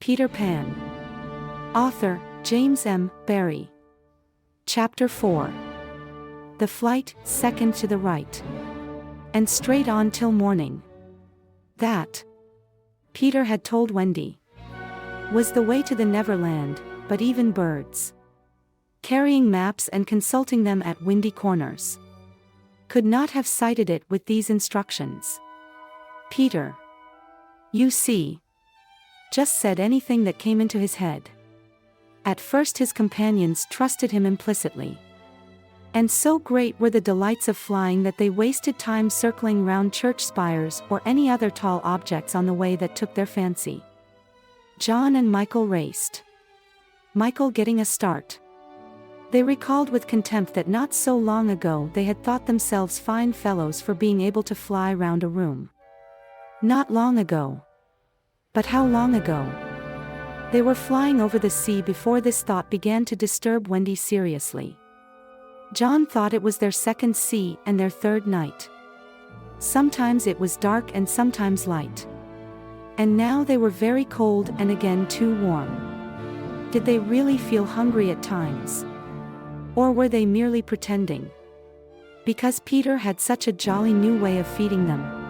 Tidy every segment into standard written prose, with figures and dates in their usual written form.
Peter Pan. Author, James M. Barrie. Chapter 4. The flight, second to the right. And straight on till morning. That, Peter had told Wendy, was the way to the Neverland, but even birds, carrying maps and consulting them at windy corners, could not have sighted it with these instructions. Peter, you see, just said anything that came into his head. At first his companions trusted him implicitly. And so great were the delights of flying that they wasted time circling round church spires or any other tall objects on the way that took their fancy. John and Michael raced, Michael getting a start. They recalled with contempt that not so long ago they had thought themselves fine fellows for being able to fly round a room. Not long ago. But how long ago? They were flying over the sea before this thought began to disturb Wendy seriously. John thought it was their second sea and their third night. Sometimes it was dark and sometimes light. And now they were very cold and again too warm. Did they really feel hungry at times? Or were they merely pretending? Because Peter had such a jolly new way of feeding them.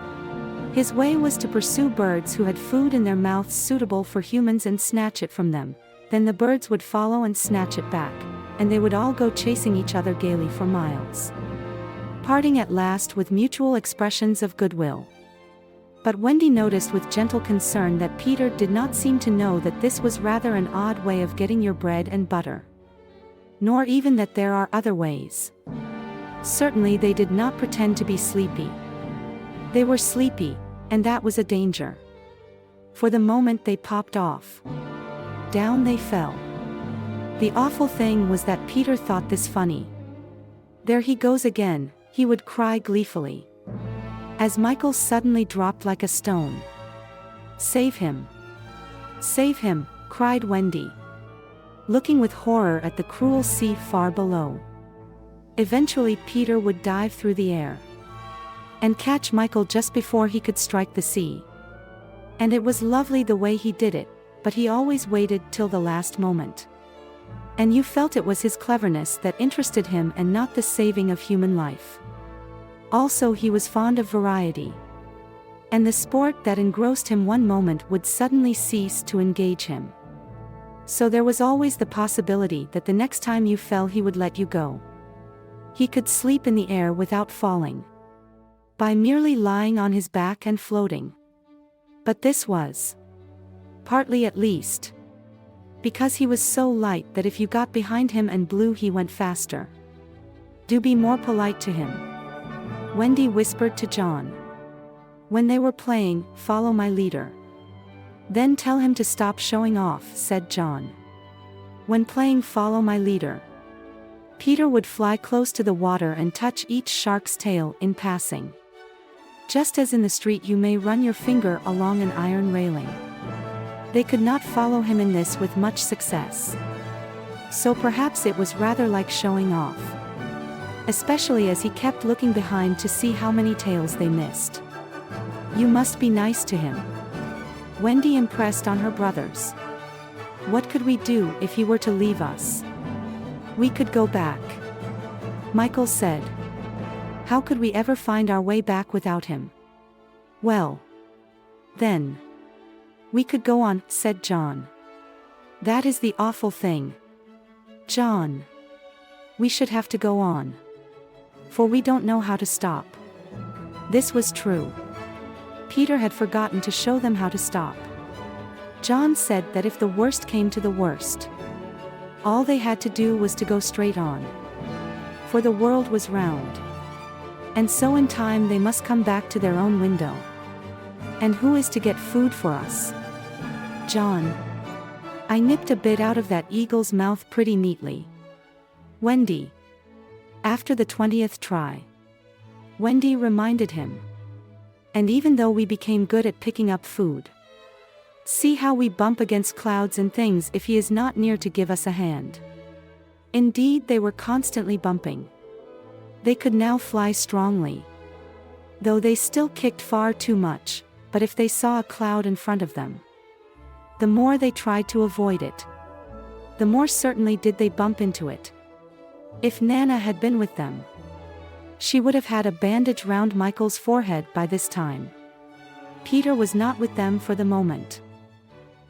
His way was to pursue birds who had food in their mouths suitable for humans and snatch it from them. Then the birds would follow and snatch it back, and they would all go chasing each other gaily for miles, parting at last with mutual expressions of goodwill. But Wendy noticed with gentle concern that Peter did not seem to know that this was rather an odd way of getting your bread and butter. Nor even that there are other ways. Certainly they did not pretend to be sleepy. They were sleepy, and that was a danger. For the moment they popped off, down they fell. The awful thing was that Peter thought this funny. There he goes again, he would cry gleefully, as Michael suddenly dropped like a stone. Save him! Save him! Cried Wendy, looking with horror at the cruel sea far below. Eventually Peter would dive through the air and catch Michael just before he could strike the sea. And it was lovely the way he did it, but he always waited till the last moment. And you felt it was his cleverness that interested him and not the saving of human life. Also he was fond of variety. And the sport that engrossed him one moment would suddenly cease to engage him. So there was always the possibility that the next time you fell he would let you go. He could sleep in the air without falling, by merely lying on his back and floating. But this was, partly at least, because he was so light that if you got behind him and blew he went faster. Do be more polite to him, Wendy whispered to John. When they were playing, follow my leader. Then tell him to stop showing off, said John. When playing follow my leader, Peter would fly close to the water and touch each shark's tail in passing. Just as in the street you may run your finger along an iron railing. They could not follow him in this with much success. So perhaps it was rather like showing off. Especially as he kept looking behind to see how many tails they missed. You must be nice to him, Wendy impressed on her brothers. What could we do if he were to leave us? We could go back, Michael said. How could we ever find our way back without him? Well, then, we could go on, said John. That is the awful thing, John. We should have to go on, for we don't know how to stop. This was true. Peter had forgotten to show them how to stop. John said that if the worst came to the worst, all they had to do was to go straight on, for the world was round. And so in time they must come back to their own window. And who is to get food for us? John. I nipped a bit out of that eagle's mouth pretty neatly, Wendy. After the 20th try, Wendy reminded him. And even though we became good at picking up food, see how we bump against clouds and things if he is not near to give us a hand. Indeed they were constantly bumping. They could now fly strongly, though they still kicked far too much, but if they saw a cloud in front of them, the more they tried to avoid it. The more certainly did they bump into it. If Nana had been with them, she would have had a bandage round Michael's forehead by this time. Peter was not with them for the moment,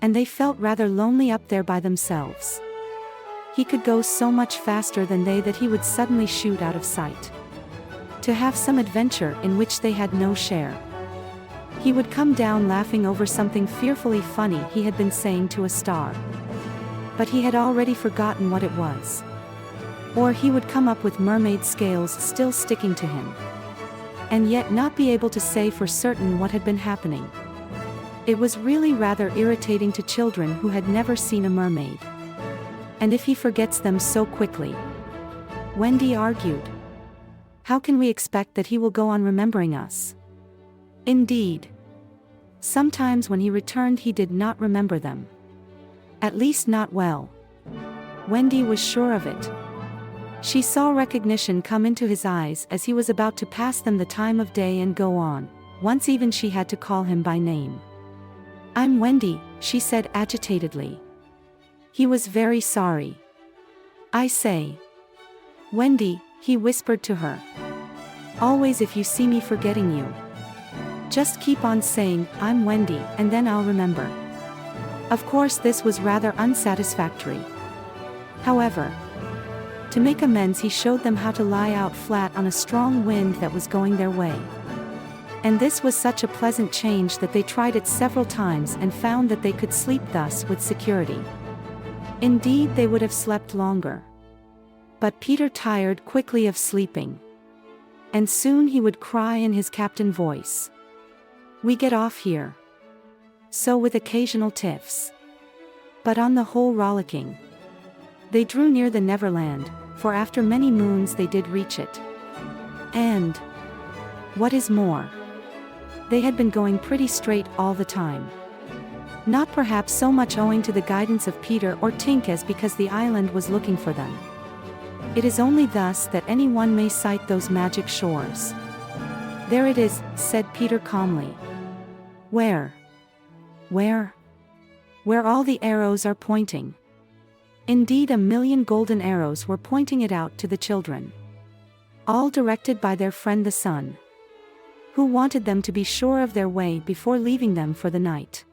and they felt rather lonely up there by themselves. He could go so much faster than they that he would suddenly shoot out of sight, to have some adventure in which they had no share. He would come down laughing over something fearfully funny he had been saying to a star, but he had already forgotten what it was. Or he would come up with mermaid scales still sticking to him, and yet not be able to say for certain what had been happening. It was really rather irritating to children who had never seen a mermaid. And if he forgets them so quickly, Wendy argued, how can we expect that he will go on remembering us? Indeed, sometimes when he returned he did not remember them. At least not well. Wendy was sure of it. She saw recognition come into his eyes as he was about to pass them the time of day and go on. Once even she had to call him by name. "I'm Wendy," she said agitatedly. He was very sorry. "I say, Wendy," he whispered to her. "Always if you see me forgetting you, just keep on saying, 'I'm Wendy,' and then I'll remember." Of course this was rather unsatisfactory. However, to make amends he showed them how to lie out flat on a strong wind that was going their way. And this was such a pleasant change that they tried it several times and found that they could sleep thus with security. Indeed they would have slept longer. But Peter tired quickly of sleeping, and soon he would cry in his captain voice, "We get off here." So with occasional tiffs, but on the whole rollicking. They drew near the Neverland, for after many moons they did reach it. And, what is more, they had been going pretty straight all the time. Not perhaps so much owing to the guidance of Peter or Tink as because the island was looking for them. It is only thus that anyone may sight those magic shores. "There it is," said Peter calmly. "Where? Where?" "Where all the arrows are pointing." Indeed 1,000,000 golden arrows were pointing it out to the children, all directed by their friend the sun, who wanted them to be sure of their way before leaving them for the night.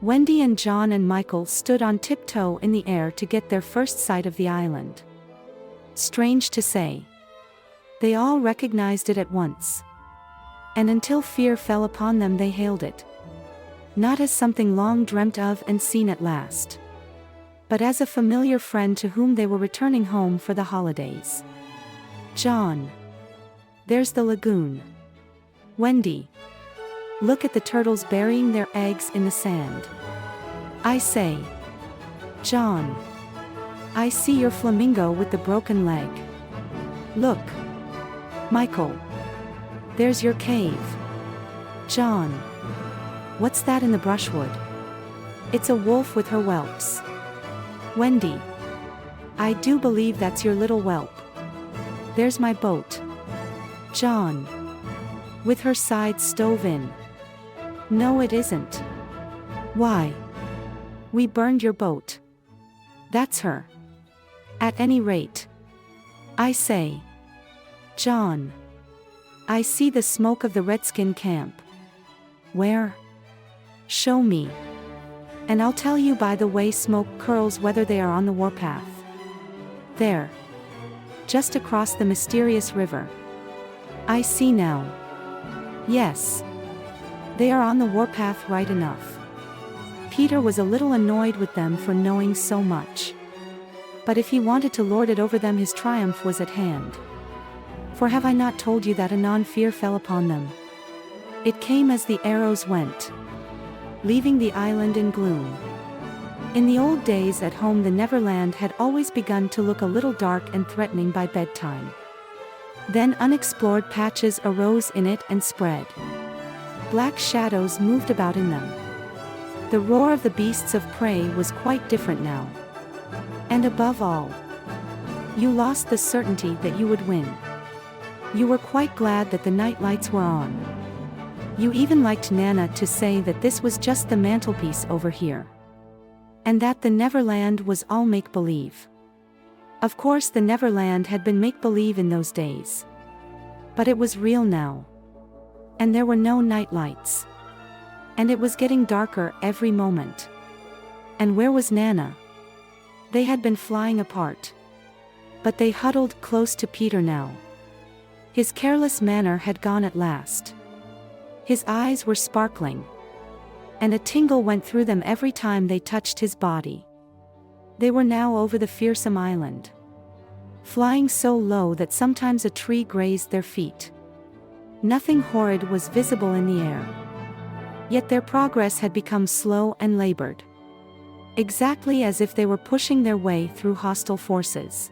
Wendy and John and Michael stood on tiptoe in the air to get their first sight of the island. Strange to say, they all recognized it at once, and until fear fell upon them they hailed it, not as something long dreamt of and seen at last, but as a familiar friend to whom they were returning home for the holidays. "John, there's the lagoon." "Wendy, look at the turtles burying their eggs in the sand." "I say, John, I see your flamingo with the broken leg." "Look, Michael, there's your cave." "John, what's that in the brushwood?" "It's a wolf with her whelps." "Wendy, I do believe that's your little whelp." "There's my boat." "John, with her sides stove in." "No it isn't." "Why, we burned your boat." "That's her. At any rate. I say, John, I see the smoke of the redskin camp." "Where?" "Show me. And I'll tell you by the way smoke curls whether they are on the warpath." "There. Just across the mysterious river." "I see now. Yes. They are on the warpath right enough." Peter was a little annoyed with them for knowing so much. But if he wanted to lord it over them his triumph was at hand. "For have I not told you that anon fear fell upon them? It came as the arrows went, leaving the island in gloom." In the old days at home the Neverland had always begun to look a little dark and threatening by bedtime. Then unexplored patches arose in it and spread. Black shadows moved about in them. The roar of the beasts of prey was quite different now. And above all, you lost the certainty that you would win. You were quite glad that the night lights were on. You even liked Nana to say that this was just the mantelpiece over here. And that the Neverland was all make-believe. Of course the Neverland had been make-believe in those days. But it was real now. And there were no night lights. And it was getting darker every moment. And where was Nana? They had been flying apart. But they huddled close to Peter now. His careless manner had gone at last. His eyes were sparkling. And a tingle went through them every time they touched his body. They were now over the fearsome island. Flying so low that sometimes a tree grazed their feet. Nothing horrid was visible in the air. Yet their progress had become slow and labored. Exactly as if they were pushing their way through hostile forces.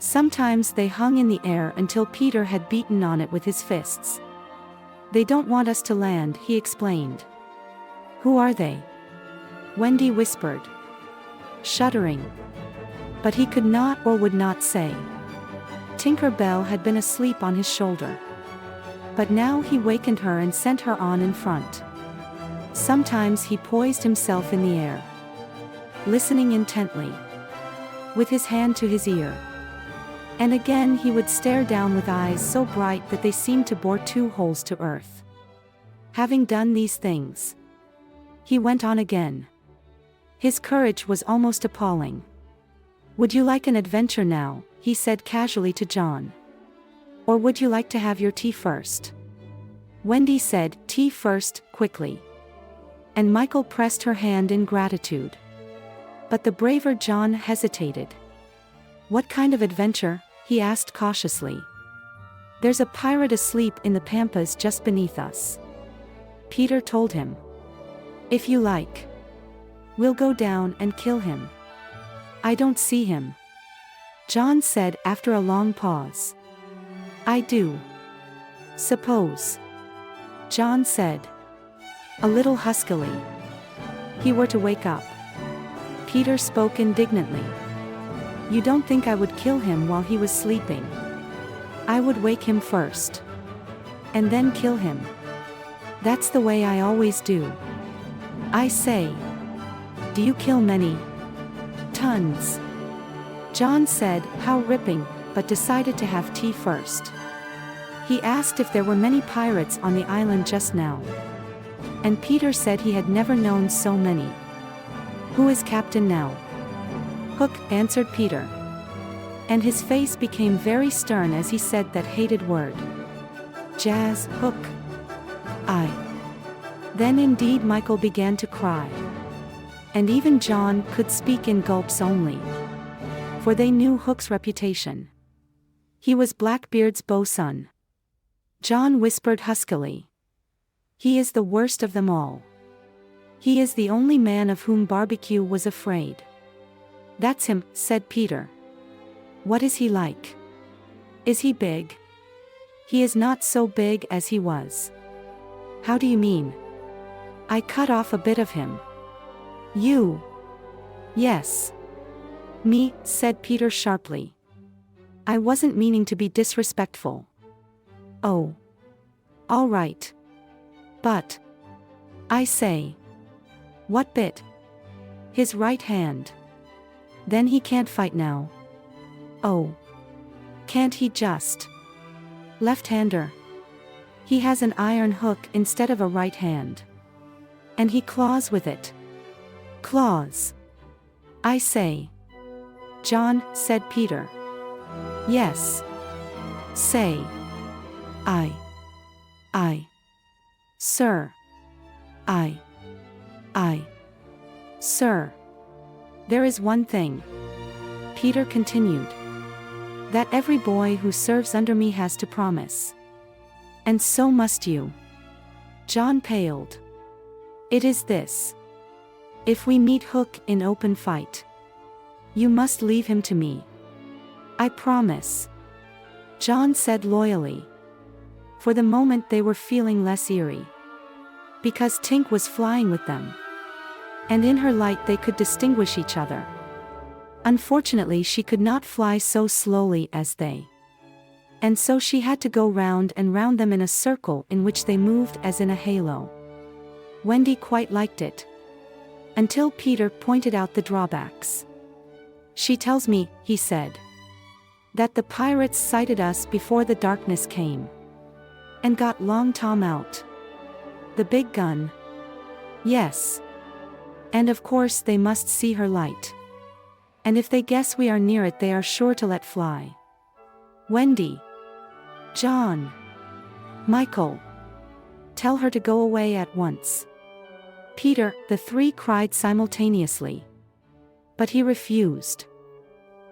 Sometimes they hung in the air until Peter had beaten on it with his fists. "They don't want us to land," he explained. "Who are they?" Wendy whispered, shuddering. But he could not or would not say. Tinker Bell had been asleep on his shoulder. But now he wakened her and sent her on in front. Sometimes he poised himself in the air, listening intently, with his hand to his ear. And again he would stare down with eyes so bright that they seemed to bore 2 holes to earth. Having done these things, he went on again. His courage was almost appalling. "Would you like an adventure now?" he said casually to John. "Or would you like to have your tea first?" Wendy said, "Tea first," quickly. And Michael pressed her hand in gratitude. But the braver John hesitated. "What kind of adventure?" he asked cautiously. "There's a pirate asleep in the pampas just beneath us," Peter told him. "If you like, we'll go down and kill him." "I don't see him," John said after a long pause. "I do. Suppose," John said, a little huskily, "he were to wake up." Peter spoke indignantly. "You don't think I would kill him while he was sleeping? I would wake him first. And then kill him. That's the way I always do. I say, do you kill many?" "Tons," John said, how ripping, but decided to have tea first. He asked if there were many pirates on the island just now. And Peter said he had never known so many. "Who is captain now?" "Hook," answered Peter. And his face became very stern as he said that hated word. "Jazz, Hook." "I." Then indeed Michael began to cry. And even John could speak in gulps only. For they knew Hook's reputation. He was Blackbeard's bosun. John whispered huskily. "He is the worst of them all. He is the only man of whom Barbecue was afraid." "That's him," said Peter. "What is he like? Is he big?" "He is not so big as he was." "How do you mean?" "I cut off a bit of him." "You?" "Yes." "Me," said Peter sharply. "I wasn't meaning to be disrespectful." "Oh. All right. But, I say." "What bit?" "His right hand." "Then he can't fight now." "Oh. Can't he just?" "Left-hander. He has an iron hook instead of a right hand. And he claws with it." "Claws? I say." "John," said Peter. "Yes. Say." I. Sir. I. Sir. "There is one thing," Peter continued, "that every boy who serves under me has to promise. And so must you." John paled. "It is this. If we meet Hook in open fight, you must leave him to me." "I promise," John said loyally. For the moment they were feeling less eerie. Because Tink was flying with them. And in her light they could distinguish each other. Unfortunately she could not fly so slowly as they. And so she had to go round and round them in a circle in which they moved as in a halo. Wendy quite liked it. Until Peter pointed out the drawbacks. "She tells me," he said, "that the pirates sighted us before the darkness came. And got Long Tom out. The big gun." "Yes. And of course they must see her light. And if they guess we are near it, they are sure to let fly." "Wendy. John. Michael. Tell her to go away at once." "Peter," the three cried simultaneously. But he refused.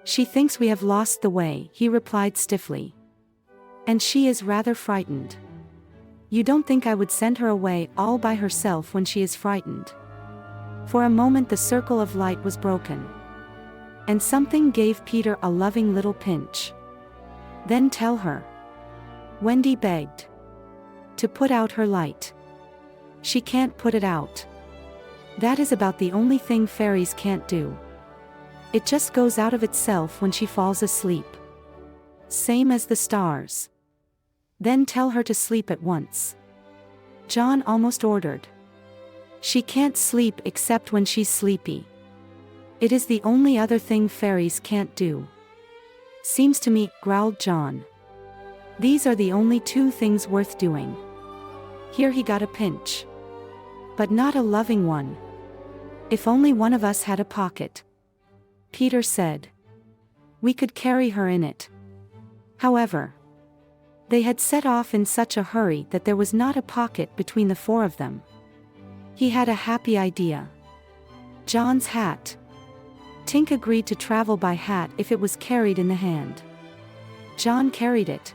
"She thinks we have lost the way," he replied stiffly. "And she is rather frightened. You don't think I would send her away all by herself when she is frightened?" For a moment the circle of light was broken. And something gave Peter a loving little pinch. "Then tell her," Wendy begged, "to put out her light. She can't put it out. That is about the only thing fairies can't do. It just goes out of itself when she falls asleep. Same as the stars. Then tell her to sleep at once," John almost ordered. "She can't sleep except when she's sleepy. It is the only other thing fairies can't do." "Seems to me," growled John, "these are the only two things worth doing." Here he got a pinch. "But not a loving one. If only one of us had a pocket," Peter said. "We could carry her in it." However, they had set off in such a hurry that there was not a pocket between the four of them. He had a happy idea. John's hat. Tink agreed to travel by hat if it was carried in the hand. John carried it,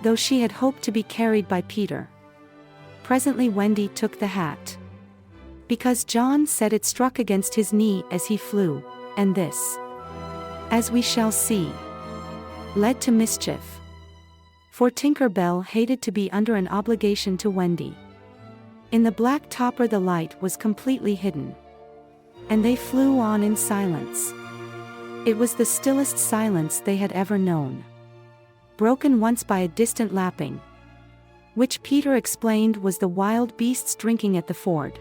though she had hoped to be carried by Peter. Presently Wendy took the hat, because John said it struck against his knee as he flew, and this, as we shall see, led to mischief. For Tinker Bell hated to be under an obligation to Wendy. In the black topper the light was completely hidden. And they flew on in silence. It was the stillest silence they had ever known. Broken once by a distant lapping, which Peter explained was the wild beasts drinking at the ford.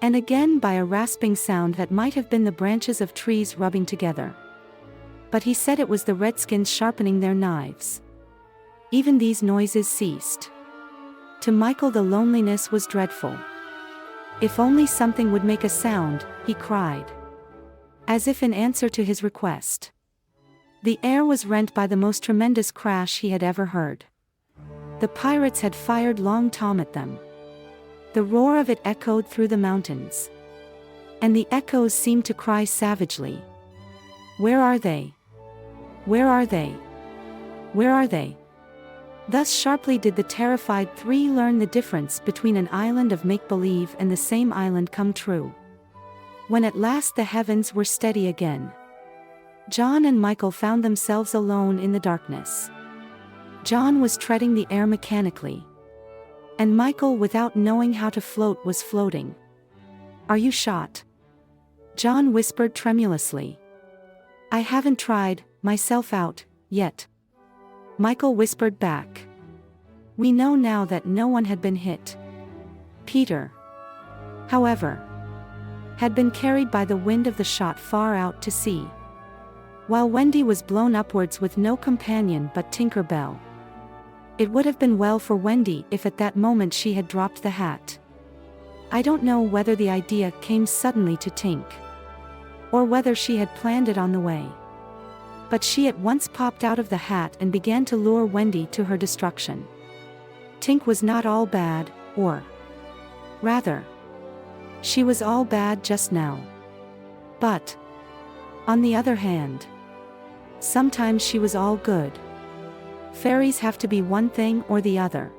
And again by a rasping sound that might have been the branches of trees rubbing together. But he said it was the redskins sharpening their knives. Even these noises ceased. To Michael the loneliness was dreadful. "If only something would make a sound," he cried, as if in answer to his request. The air was rent by the most tremendous crash he had ever heard. The pirates had fired Long Tom at them. The roar of it echoed through the mountains. And the echoes seemed to cry savagely, "Where are they? Where are they? Where are they?" Thus sharply did the terrified three learn the difference between an island of make-believe and the same island come true. When at last the heavens were steady again, John and Michael found themselves alone in the darkness. John was treading the air mechanically, and Michael, without knowing how to float, was floating. "Are you shot?" John whispered tremulously. "I haven't tried myself out yet," Michael whispered back. We know now that no one had been hit. Peter, however, had been carried by the wind of the shot far out to sea, while Wendy was blown upwards with no companion but Tinker Bell. It would have been well for Wendy if at that moment she had dropped the hat. I don't know whether the idea came suddenly to Tink, or whether she had planned it on the way. But she at once popped out of the hat and began to lure Wendy to her destruction. Tink was not all bad, or rather, she was all bad just now. But, on the other hand, sometimes she was all good. Fairies have to be one thing or the other.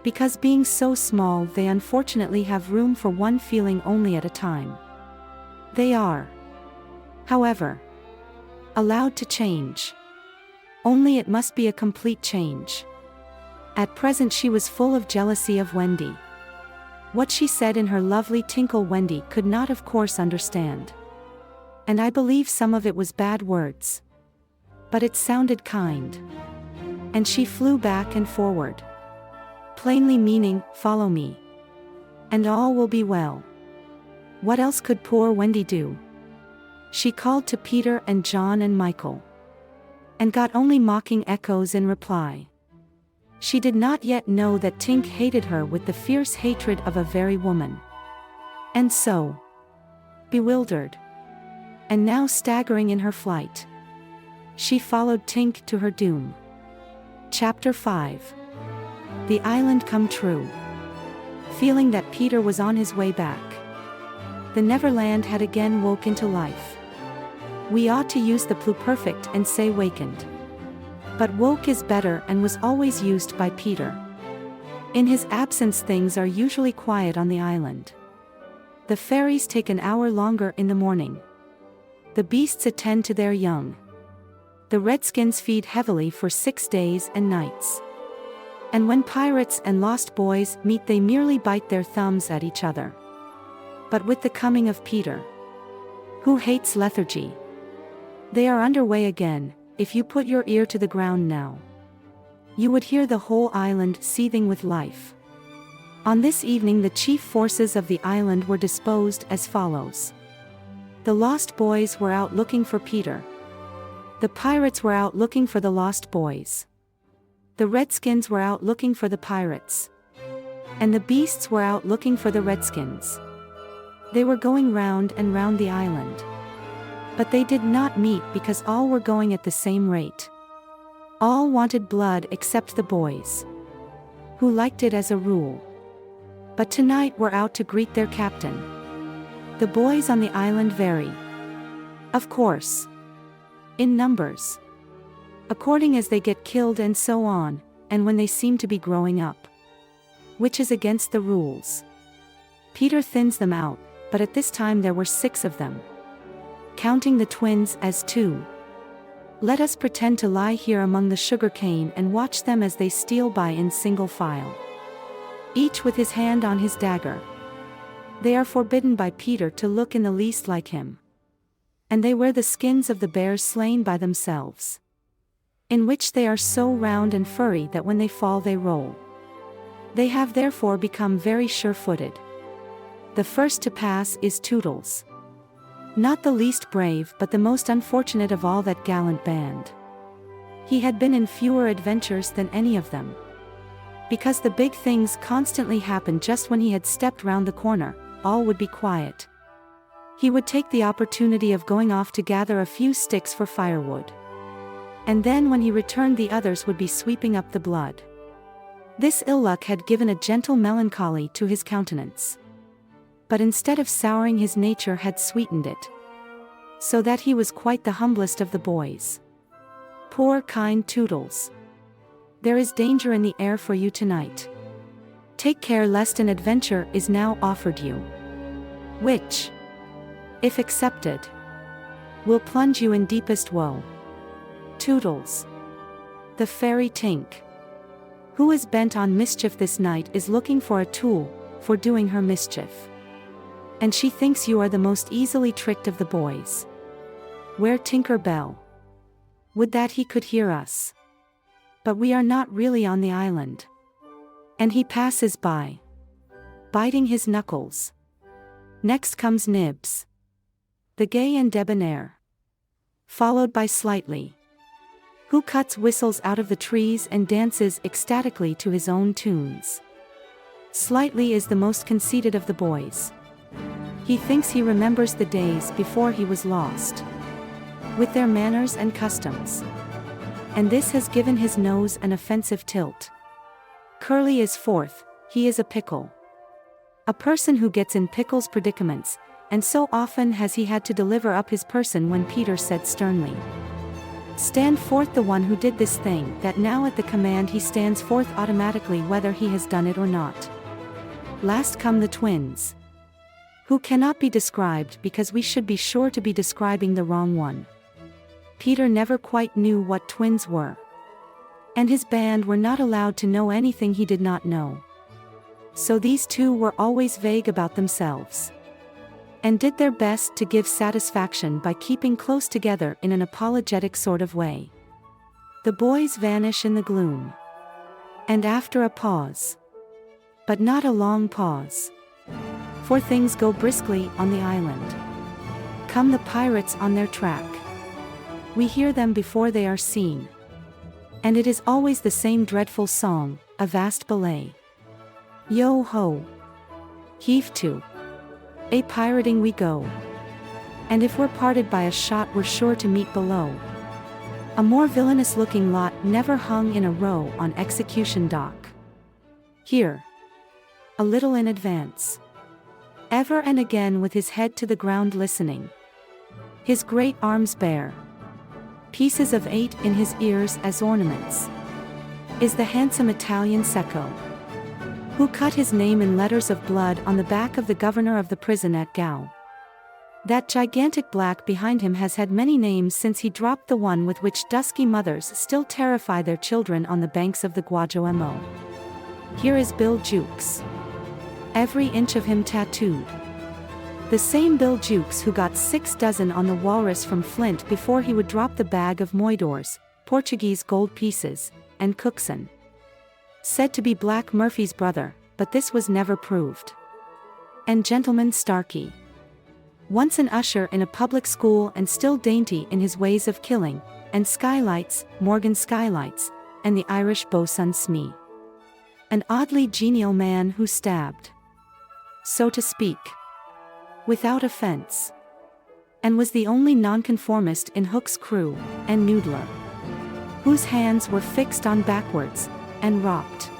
Because being so small, they unfortunately have room for one feeling only at a time. They are, however, allowed to change. Only it must be a complete change. At present she was full of jealousy of Wendy. What she said in her lovely tinkle Wendy could not of course understand. And I believe some of it was bad words. But it sounded kind. And she flew back and forward, plainly meaning, follow me, and all will be well. What else could poor Wendy do? She called to Peter and John and Michael, and got only mocking echoes in reply. She did not yet know that Tink hated her with the fierce hatred of a very woman. And so, bewildered, and now staggering in her flight, she followed Tink to her doom. Chapter 5. The Island Come True. Feeling that Peter was on his way back, the Neverland had again woke into life. We ought to use the pluperfect and say wakened. But woke is better and was always used by Peter. In his absence things are usually quiet on the island. The fairies take an hour longer in the morning. The beasts attend to their young. The redskins feed heavily for 6 days and nights. And when pirates and lost boys meet they merely bite their thumbs at each other. But with the coming of Peter, who hates lethargy, they are underway again. If you put your ear to the ground now, you would hear the whole island seething with life. On this evening the chief forces of the island were disposed as follows. The lost boys were out looking for Peter. The pirates were out looking for the lost boys. The redskins were out looking for the pirates. And the beasts were out looking for the redskins. They were going round and round the island. But they did not meet because all were going at the same rate. All wanted blood except the boys, who liked it as a rule. But tonight were out to greet their captain. The boys on the island vary, of course, in numbers, according as they get killed and so on, and when they seem to be growing up, which is against the rules. Peter thins them out, but at this time there were 6 of them, counting the twins as 2. Let us pretend to lie here among the sugar cane and watch them as they steal by in single file, each with his hand on his dagger. They are forbidden by Peter to look in the least like him. And they wear the skins of the bears slain by themselves, in which they are so round and furry that when they fall they roll. They have therefore become very sure-footed. The first to pass is Toodles. Not the least brave but the most unfortunate of all that gallant band. He had been in fewer adventures than any of them. Because the big things constantly happened just when he had stepped round the corner, all would be quiet. He would take the opportunity of going off to gather a few sticks for firewood. And then when he returned the others would be sweeping up the blood. This ill luck had given a gentle melancholy to his countenance, but instead of souring his nature had sweetened it, so that he was quite the humblest of the boys. Poor kind Toodles! There is danger in the air for you tonight. Take care lest an adventure is now offered you, which, if accepted, will plunge you in deepest woe. Toodles, the fairy Tink, who is bent on mischief this night, is looking for a tool for doing her mischief. And she thinks you are the most easily tricked of the boys. Where Tinker Bell? Would that he could hear us. But we are not really on the island. And he passes by, biting his knuckles. Next comes Nibs, the gay and debonair, followed by Slightly, who cuts whistles out of the trees and dances ecstatically to his own tunes. Slightly is the most conceited of the boys. He thinks he remembers the days before he was lost, with their manners and customs. And this has given his nose an offensive tilt. Curly is 4th, he is a pickle. A person who gets in Pickle's predicaments, and so often has he had to deliver up his person when Peter said sternly, "Stand forth," the one who did this thing, that now at the command he stands forth automatically whether he has done it or not. Last come the twins, who cannot be described because we should be sure to be describing the wrong one. Peter never quite knew what twins were, and his band were not allowed to know anything he did not know. So these two were always vague about themselves, and did their best to give satisfaction by keeping close together in an apologetic sort of way. The boys vanish in the gloom, and after a pause, but not a long pause, For things go briskly on the island. Come the pirates on their track. We hear them before they are seen. And it is always the same dreadful song, a vast belay. Yo ho! Heave to! A pirating we go. And if we're parted by a shot we're sure to meet below. A more villainous looking lot never hung in a row on execution dock. Here. A little in advance. Ever and again with his head to the ground listening. His great arms bare. Pieces of 8 in his ears as ornaments. Is the handsome Italian Secco. Who cut his name in letters of blood on the back of the governor of the prison at Gao. That gigantic black behind him has had many names since he dropped the one with which dusky mothers still terrify their children on the banks of the Guajuemo. Here is Bill Jukes. Every inch of him tattooed. The same Bill Jukes who got 6 dozen on the walrus from Flint before he would drop the bag of moidores, Portuguese gold pieces, and Cookson. Said to be Black Murphy's brother, but this was never proved. And Gentleman Starkey. Once an usher in a public school and still dainty in his ways of killing, and Skylights, Morgan Skylights, and the Irish boatswain Smee. An oddly genial man who stabbed. So to speak. Without offense. And was the only nonconformist in Hook's crew, and noodler. Whose hands were fixed on backwards, and rocked.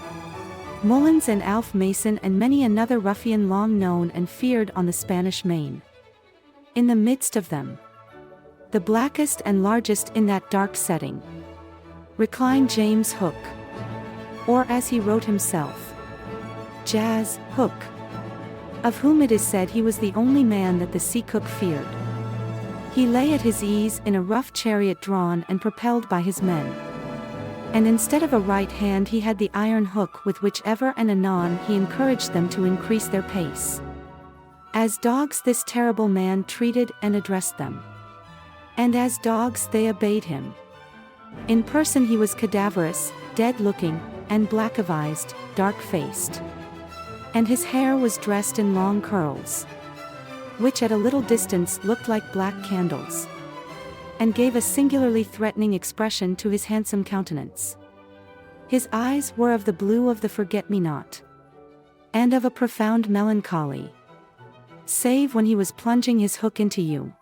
Mullins and Alf Mason and many another ruffian long known and feared on the Spanish Main. In the midst of them. The blackest and largest in that dark setting. Reclined James Hook. Or as he wrote himself. Jazz Hook. Of whom it is said he was the only man that the sea cook feared. He lay at his ease in a rough chariot drawn and propelled by his men. And instead of a right hand he had the iron hook with which ever and anon he encouraged them to increase their pace. As dogs this terrible man treated and addressed them. And as dogs they obeyed him. In person he was cadaverous, dead-looking, and black-avised, dark-faced. And his hair was dressed in long curls, which at a little distance looked like black candles, and gave a singularly threatening expression to his handsome countenance. His eyes were of the blue of the forget-me-not, and of a profound melancholy, save when he was plunging his hook into you,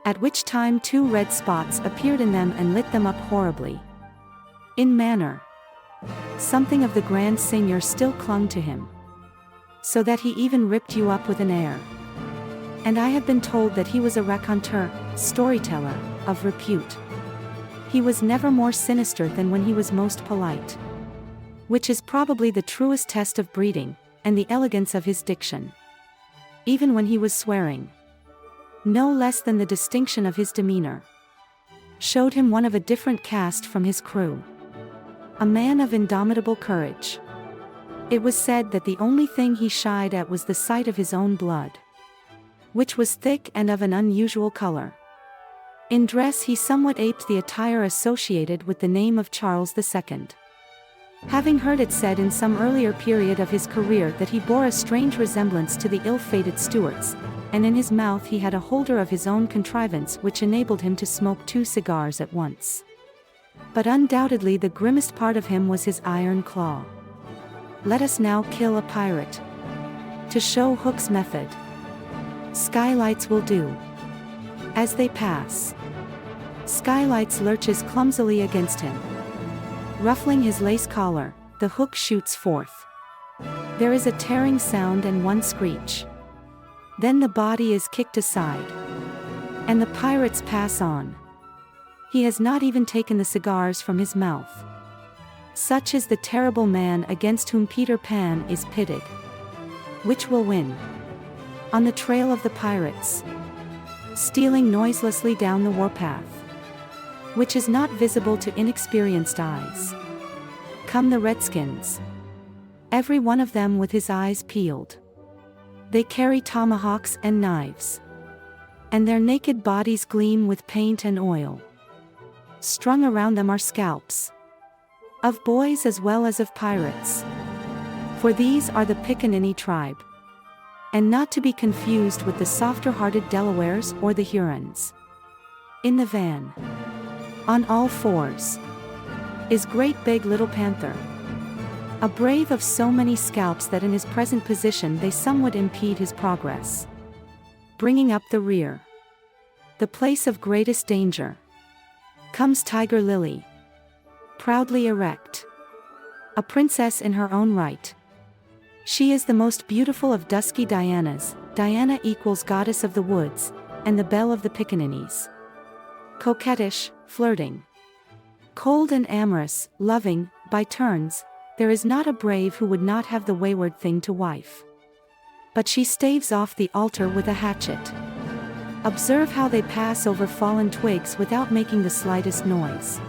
at which time 2 red spots appeared in them and lit them up horribly. In manner, something of the grand seigneur still clung to him, so that he even ripped you up with an air. And I have been told that he was a raconteur, storyteller, of repute. He was never more sinister than when he was most polite, which is probably the truest test of breeding, and the elegance of his diction. Even when he was swearing, no less than the distinction of his demeanor, showed him one of a different caste from his crew. A man of indomitable courage. It was said that the only thing he shied at was the sight of his own blood, which was thick and of an unusual color. In dress he somewhat aped the attire associated with the name of Charles II. Having heard it said in some earlier period of his career that he bore a strange resemblance to the ill-fated Stuarts, and in his mouth he had a holder of his own contrivance which enabled him to smoke 2 cigars at once. But undoubtedly the grimmest part of him was his iron claw. Let us now kill a pirate. To show Hook's method. Skylights will do. As they pass, Skylights lurches clumsily against him. Ruffling his lace collar, the hook shoots forth. There is a tearing sound and one screech. Then the body is kicked aside. And the pirates pass on. He has not even taken the cigars from his mouth. Such is the terrible man against whom Peter Pan is pitted. Which will win? On the trail of the pirates, stealing noiselessly down the warpath, which is not visible to inexperienced eyes, come the redskins, every one of them with his eyes peeled. They carry tomahawks and knives, and their naked bodies gleam with paint and oil. Strung around them are scalps, of boys as well as of pirates, for these are the Pickaninny tribe. and not to be confused with the softer-hearted Delawares or the Hurons. In the van, on all fours, is Great Big Little Panther, a brave of so many scalps that in his present position they somewhat impede his progress. Bringing up the rear, the place of greatest danger, comes Tiger Lily, proudly erect, a princess in her own right. She is the most beautiful of dusky Dianas. Diana equals goddess of the woods, and the belle of the pickaninnies. Coquettish, flirting, cold and amorous, loving, by turns, there is not a brave who would not have the wayward thing to wife. But she staves off the altar with a hatchet. Observe how they pass over fallen twigs without making the slightest noise.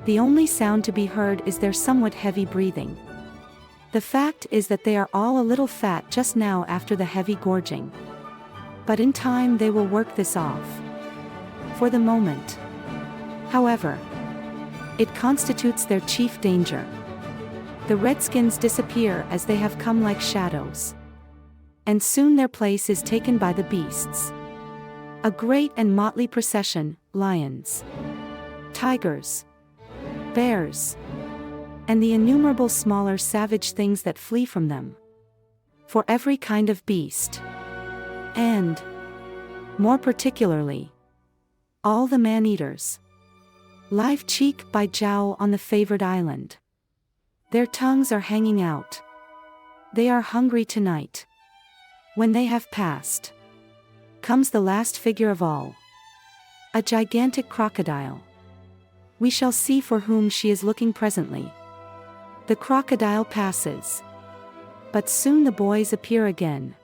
The only sound to be heard is their somewhat heavy breathing. The fact is that they are all a little fat just now after the heavy gorging. But in time they will work this off. For the moment, however, it constitutes their chief danger. The redskins disappear as they have come like shadows. And soon their place is taken by the beasts. A great and motley procession, lions, tigers, bears, and the innumerable smaller savage things that flee from them. For every kind of beast, and, more particularly, all the man-eaters, live cheek by jowl on the favored island. Their tongues are hanging out. They are hungry tonight. When they have passed, comes the last figure of all, a gigantic crocodile. We shall see for whom she is looking presently. The crocodile passes. But soon the boys appear again.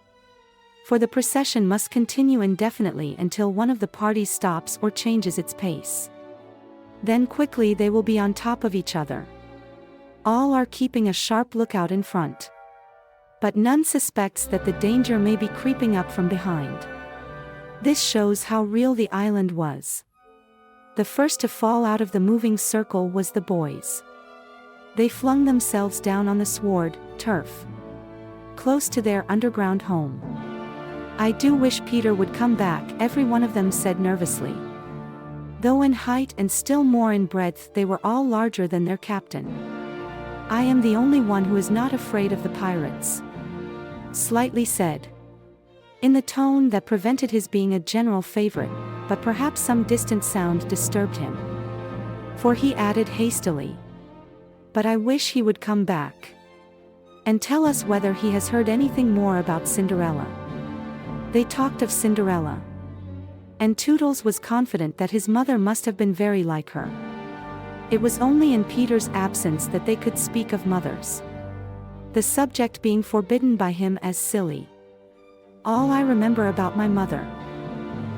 For the procession must continue indefinitely until one of the parties stops or changes its pace. Then quickly they will be on top of each other. All are keeping a sharp lookout in front. But none suspects that the danger may be creeping up from behind. This shows how real the island was. The first to fall out of the moving circle was the boys. They flung themselves down on the sward, turf, close to their underground home. "I do wish Peter would come back," every one of them said nervously. Though in height and still more in breadth they were all larger than their captain. "I am the only one who is not afraid of the pirates," Slightly said, in the tone that prevented his being a general favorite, but perhaps some distant sound disturbed him. For he added hastily, "But I wish he would come back and tell us whether he has heard anything more about Cinderella." They talked of Cinderella, and Toodles was confident that his mother must have been very like her. It was only in Peter's absence that they could speak of mothers, the subject being forbidden by him as silly. "All I remember about my mother,"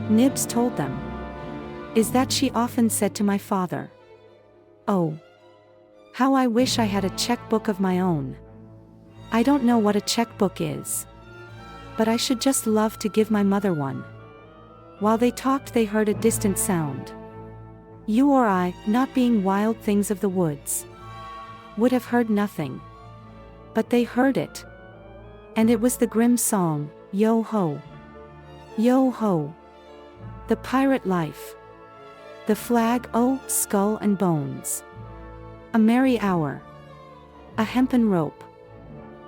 Nibs told them, "is that she often said to my father, 'Oh, how I wish I had a checkbook of my own. I don't know what a checkbook is, but I should just love to give my mother one.'" While they talked they heard a distant sound. You or I, not being wild things of the woods, would have heard nothing. But they heard it. And it was the grim song, "Yo-ho! Yo-ho! The pirate life! The flag, oh, skull and bones! A merry hour! A hempen rope!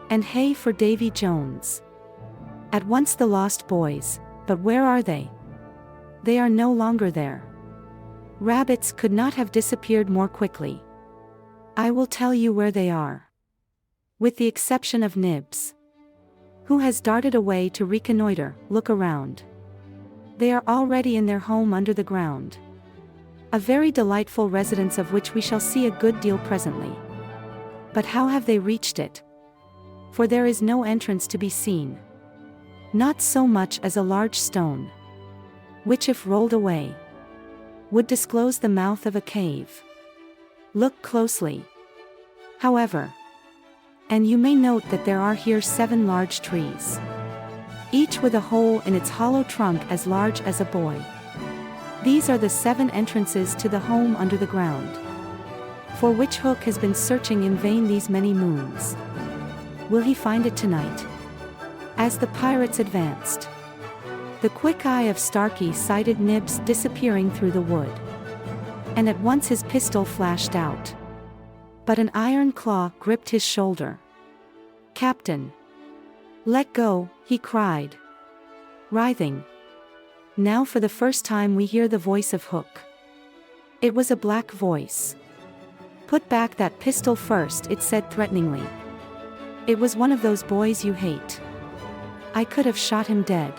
And hey for Davy Jones!" At once the lost boys, but where are they? They are no longer there. Rabbits could not have disappeared more quickly. I will tell you where they are. With the exception of Nibs, who has darted away to reconnoiter, look around. They are already in their home under the ground. A very delightful residence of which we shall see a good deal presently. But how have they reached it? For there is no entrance to be seen. Not so much as a large stone, which if rolled away, would disclose the mouth of a cave. Look closely, however, and you may note that there are here 7 large trees, each with a hole in its hollow trunk as large as a boy. These are the 7 entrances to the home under the ground, for which Hook has been searching in vain these many moons. Will he find it tonight? As the pirates advanced, the quick eye of Starkey sighted Nibs disappearing through the wood. And at once his pistol flashed out. But an iron claw gripped his shoulder. "Captain! Let go," he cried, writhing. Now for the first time we hear the voice of Hook. It was a black voice. "Put back that pistol first," it said threateningly. "It was one of those boys you hate. I could have shot him dead.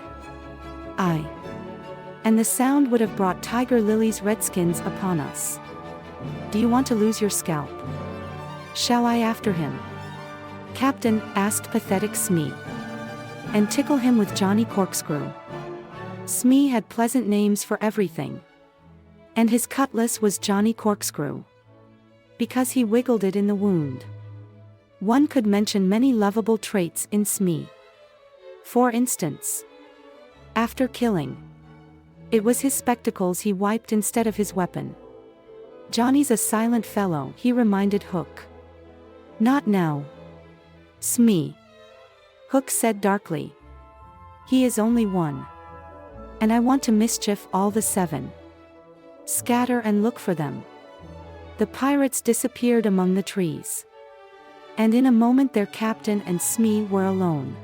And the sound would have brought Tiger Lily's redskins upon us. Do you want to lose your scalp? Shall I after him, Captain?" asked pathetic Smee. "And tickle him with Johnny Corkscrew?" Smee had pleasant names for everything. And his cutlass was Johnny Corkscrew, because he wiggled it in the wound. One could mention many lovable traits in Smee. For instance, after killing, it was his spectacles he wiped instead of his weapon. "Johnny's a silent fellow," he reminded Hook. "Not now, Smee," Hook said darkly. "He is only one. And I want to mischief all the 7. Scatter and look for them." The pirates disappeared among the trees. And in a moment their captain and Smee were alone.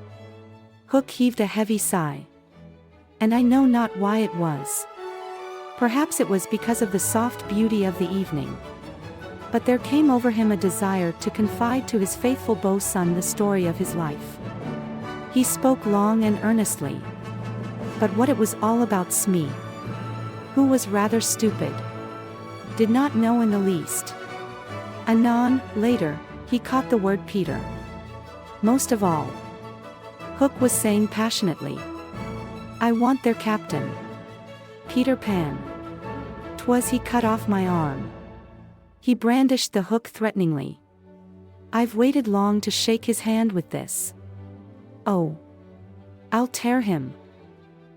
Hook heaved a heavy sigh. And I know not why it was. Perhaps it was because of the soft beauty of the evening. But there came over him a desire to confide to his faithful bow-son the story of his life. He spoke long and earnestly. But what it was all about, Smee, who was rather stupid, did not know in the least. Anon, later, he caught the word Peter. Most of all, Hook was saying passionately, "I want their captain, Peter Pan." 'Twas he cut off my arm. He brandished the hook threateningly. I've waited long to shake his hand with this. "Oh, I'll tear him."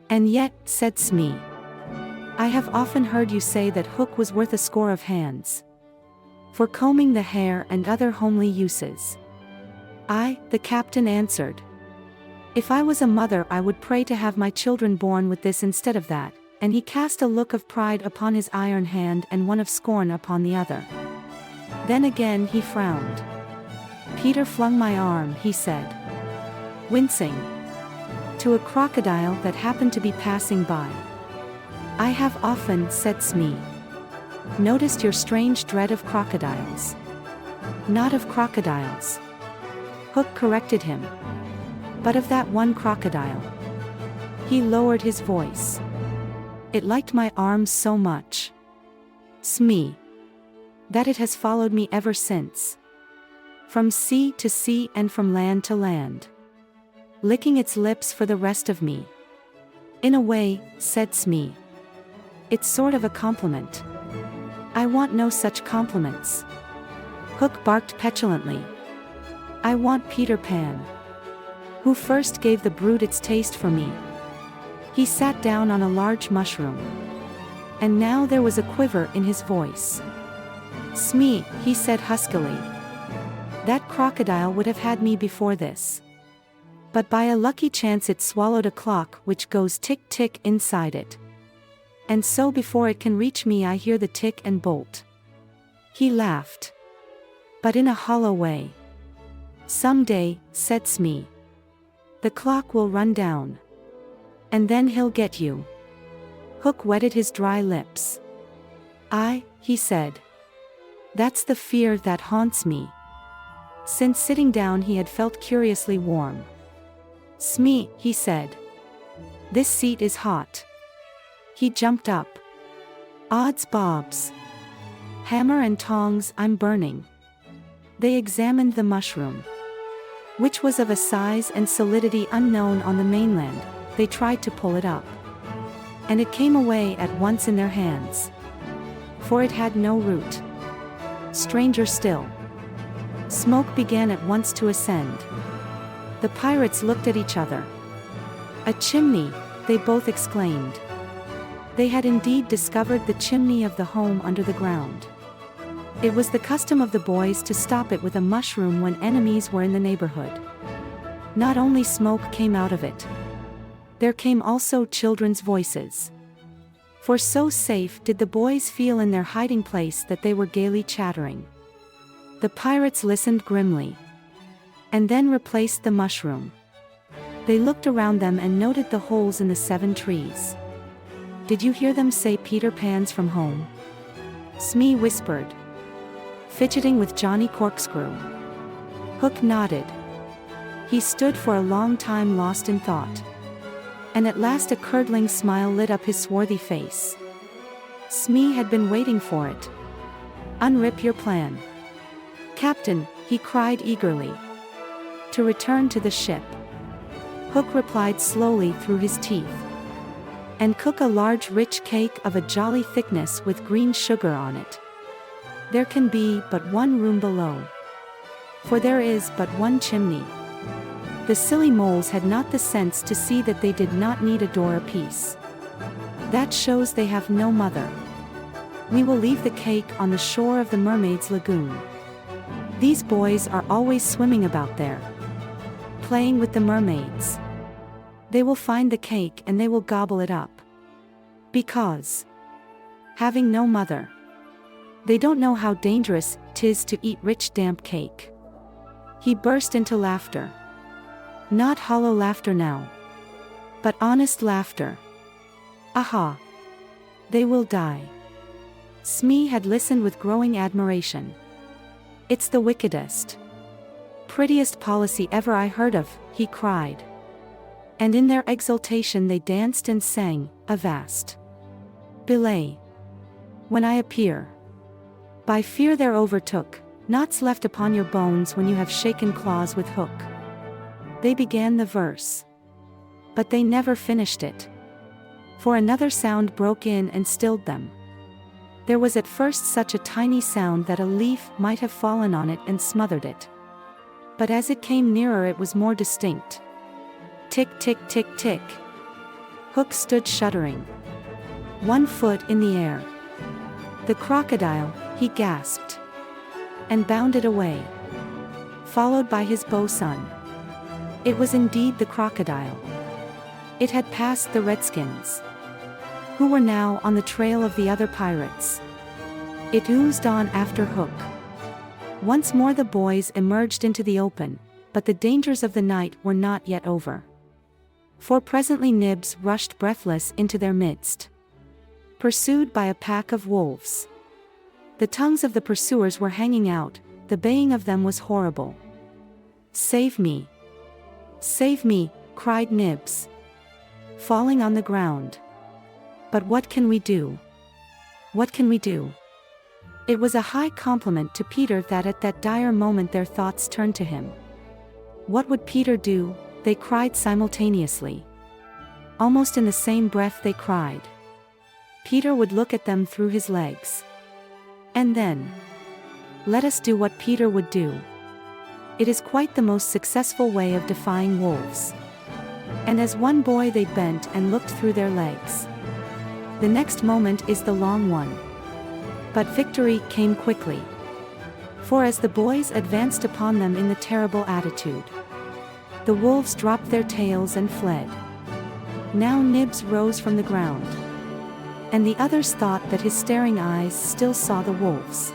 "And yet," said Smee, "I have often heard you say that Hook was worth a score of hands, for combing the hair and other homely uses." "I," the captain answered. "If I was a mother I would pray to have my children born with this instead of that," and he cast a look of pride upon his iron hand and one of scorn upon the other. Then again he frowned. "Peter flung my arm," he said, wincing, "to a crocodile that happened to be passing by." "I have often," said Smee, "noticed your strange dread of crocodiles." "Not of crocodiles," Hook corrected him, "but of that one crocodile." He lowered his voice. "It liked my arms so much, Smee, that it has followed me ever since. From sea to sea and from land to land, licking its lips for the rest of me." "In a way," said Smee, "it's sort of a compliment." "I want no such compliments," Hook barked petulantly. "I want Peter Pan, who first gave the brute its taste for me." He sat down on a large mushroom. And now there was a quiver in his voice. "Smee," he said huskily, "that crocodile would have had me before this. But by a lucky chance it swallowed a clock which goes tick-tick inside it. And so before it can reach me I hear the tick and bolt." He laughed, but in a hollow way. "Some day," said Smee, "the clock will run down. And then he'll get you." Hook wetted his dry lips. He said. "That's the fear that haunts me." Since sitting down he had felt curiously warm. "Smee," he said, "this seat is hot." He jumped up. "Odds bobs. Hammer and tongs, I'm burning." They examined the mushroom, which was of a size and solidity unknown on the mainland. They tried to pull it up, and it came away at once in their hands, for it had no root. Stranger still, smoke began at once to ascend. The pirates looked at each other. "A chimney," they both exclaimed. They had indeed discovered the chimney of the home under the ground. It was the custom of the boys to stop it with a mushroom when enemies were in the neighborhood. Not only smoke came out of it. There came also children's voices. For so safe did the boys feel in their hiding place that they were gaily chattering. The pirates listened grimly. And then replaced the mushroom. They looked around them and noted the holes in the 7 trees. "Did you hear them say Peter Pan's from home?" Smee whispered. "Fidgeting with Johnny Corkscrew." Hook nodded. He stood for a long time lost in thought. And at last a curdling smile lit up his swarthy face. Smee had been waiting for it. "Unrip your plan." "Captain," he cried eagerly. "To return to the ship." Hook replied slowly through his teeth. "And cook a large rich cake of a jolly thickness with green sugar on it. There can be but one room below. For there is but one chimney." The silly moles had not the sense to see that they did not need a door apiece. "That shows they have no mother. We will leave the cake on the shore of the mermaid's lagoon. These boys are always swimming about there, playing with the mermaids. They will find the cake and they will gobble it up. Because, having no mother, they don't know how dangerous 'tis to eat rich damp cake." He burst into laughter. Not hollow laughter now, but honest laughter. "Aha! They will die." Smee had listened with growing admiration. "It's the wickedest, prettiest policy ever I heard of," he cried. And in their exultation they danced and sang, "Avast! Belay! When I appear, by fear there overtook, knots left upon your bones when you have shaken claws with hook." They began the verse. But they never finished it. For another sound broke in and stilled them. There was at first such a tiny sound that a leaf might have fallen on it and smothered it. But as it came nearer it was more distinct. Tick tick tick tick. Hook stood shuddering. 1 foot in the air. "The crocodile," he gasped. And bounded away. Followed by his bosun. It was indeed the crocodile. It had passed the redskins, who were now on the trail of the other pirates. It oozed on after Hook. Once more the boys emerged into the open, but the dangers of the night were not yet over. For presently Nibs rushed breathless into their midst, pursued by a pack of wolves. The tongues of the pursuers were hanging out, the baying of them was horrible. "Save me! Save me!" cried Nibs, falling on the ground. "But what can we do? What can we do?" It was a high compliment to Peter that at that dire moment their thoughts turned to him. What would Peter do? They cried simultaneously. Almost in the same breath they cried. Peter would look at them through his legs. And then, let us do what Peter would do. It is quite the most successful way of defying wolves. And as one boy they bent and looked through their legs. The next moment is the long one. But victory came quickly. For as the boys advanced upon them in the terrible attitude, the wolves dropped their tails and fled. Now Nibs rose from the ground. And the others thought that his staring eyes still saw the wolves.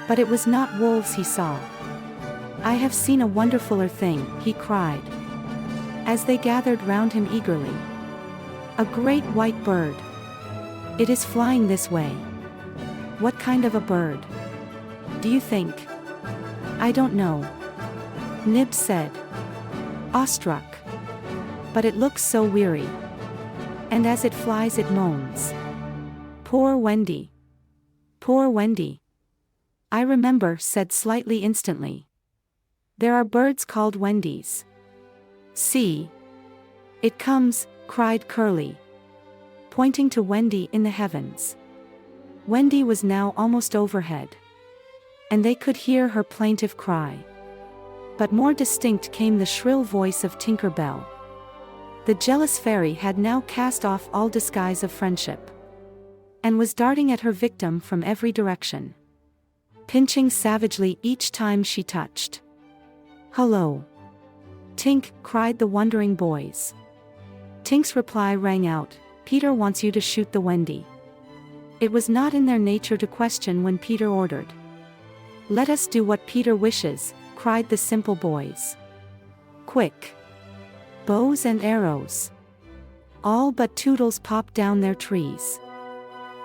But it was not wolves he saw. "I have seen a wonderfuler thing," he cried, as they gathered round him eagerly. "A great white bird. It is flying this way." "What kind of a bird, do you think?" "I don't know," Nibs said, awestruck. "But it looks so weary. And as it flies it moans. Poor Wendy. Poor Wendy." "I remember," said Slightly instantly. "There are birds called Wendies. See. It comes," cried Curly, pointing to Wendy in the heavens. Wendy was now almost overhead. And they could hear her plaintive cry. But more distinct came the shrill voice of Tinker Bell. The jealous fairy had now cast off all disguise of friendship, and was darting at her victim from every direction, pinching savagely each time she touched. "Hullo! Tink, cried the wondering boys. Tink's reply rang out, Peter wants you to shoot the Wendy. It was not in their nature to question when Peter ordered. Let us do what Peter wishes, cried the simple boys. Quick! Bows and arrows. All but Toodles popped down their trees.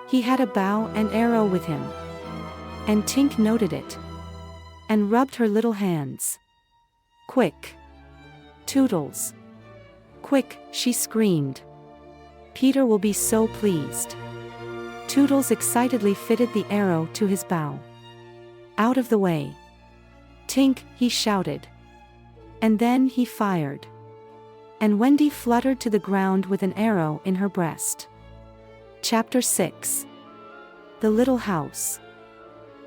He had a bow and arrow with him. And Tink noted it. And rubbed her little hands. Quick! Toodles! Quick, she screamed. Peter will be so pleased. Toodles excitedly fitted the arrow to his bow. Out of the way. Tink, he shouted. And then he fired. And Wendy fluttered to the ground with an arrow in her breast. Chapter 6. The Little House.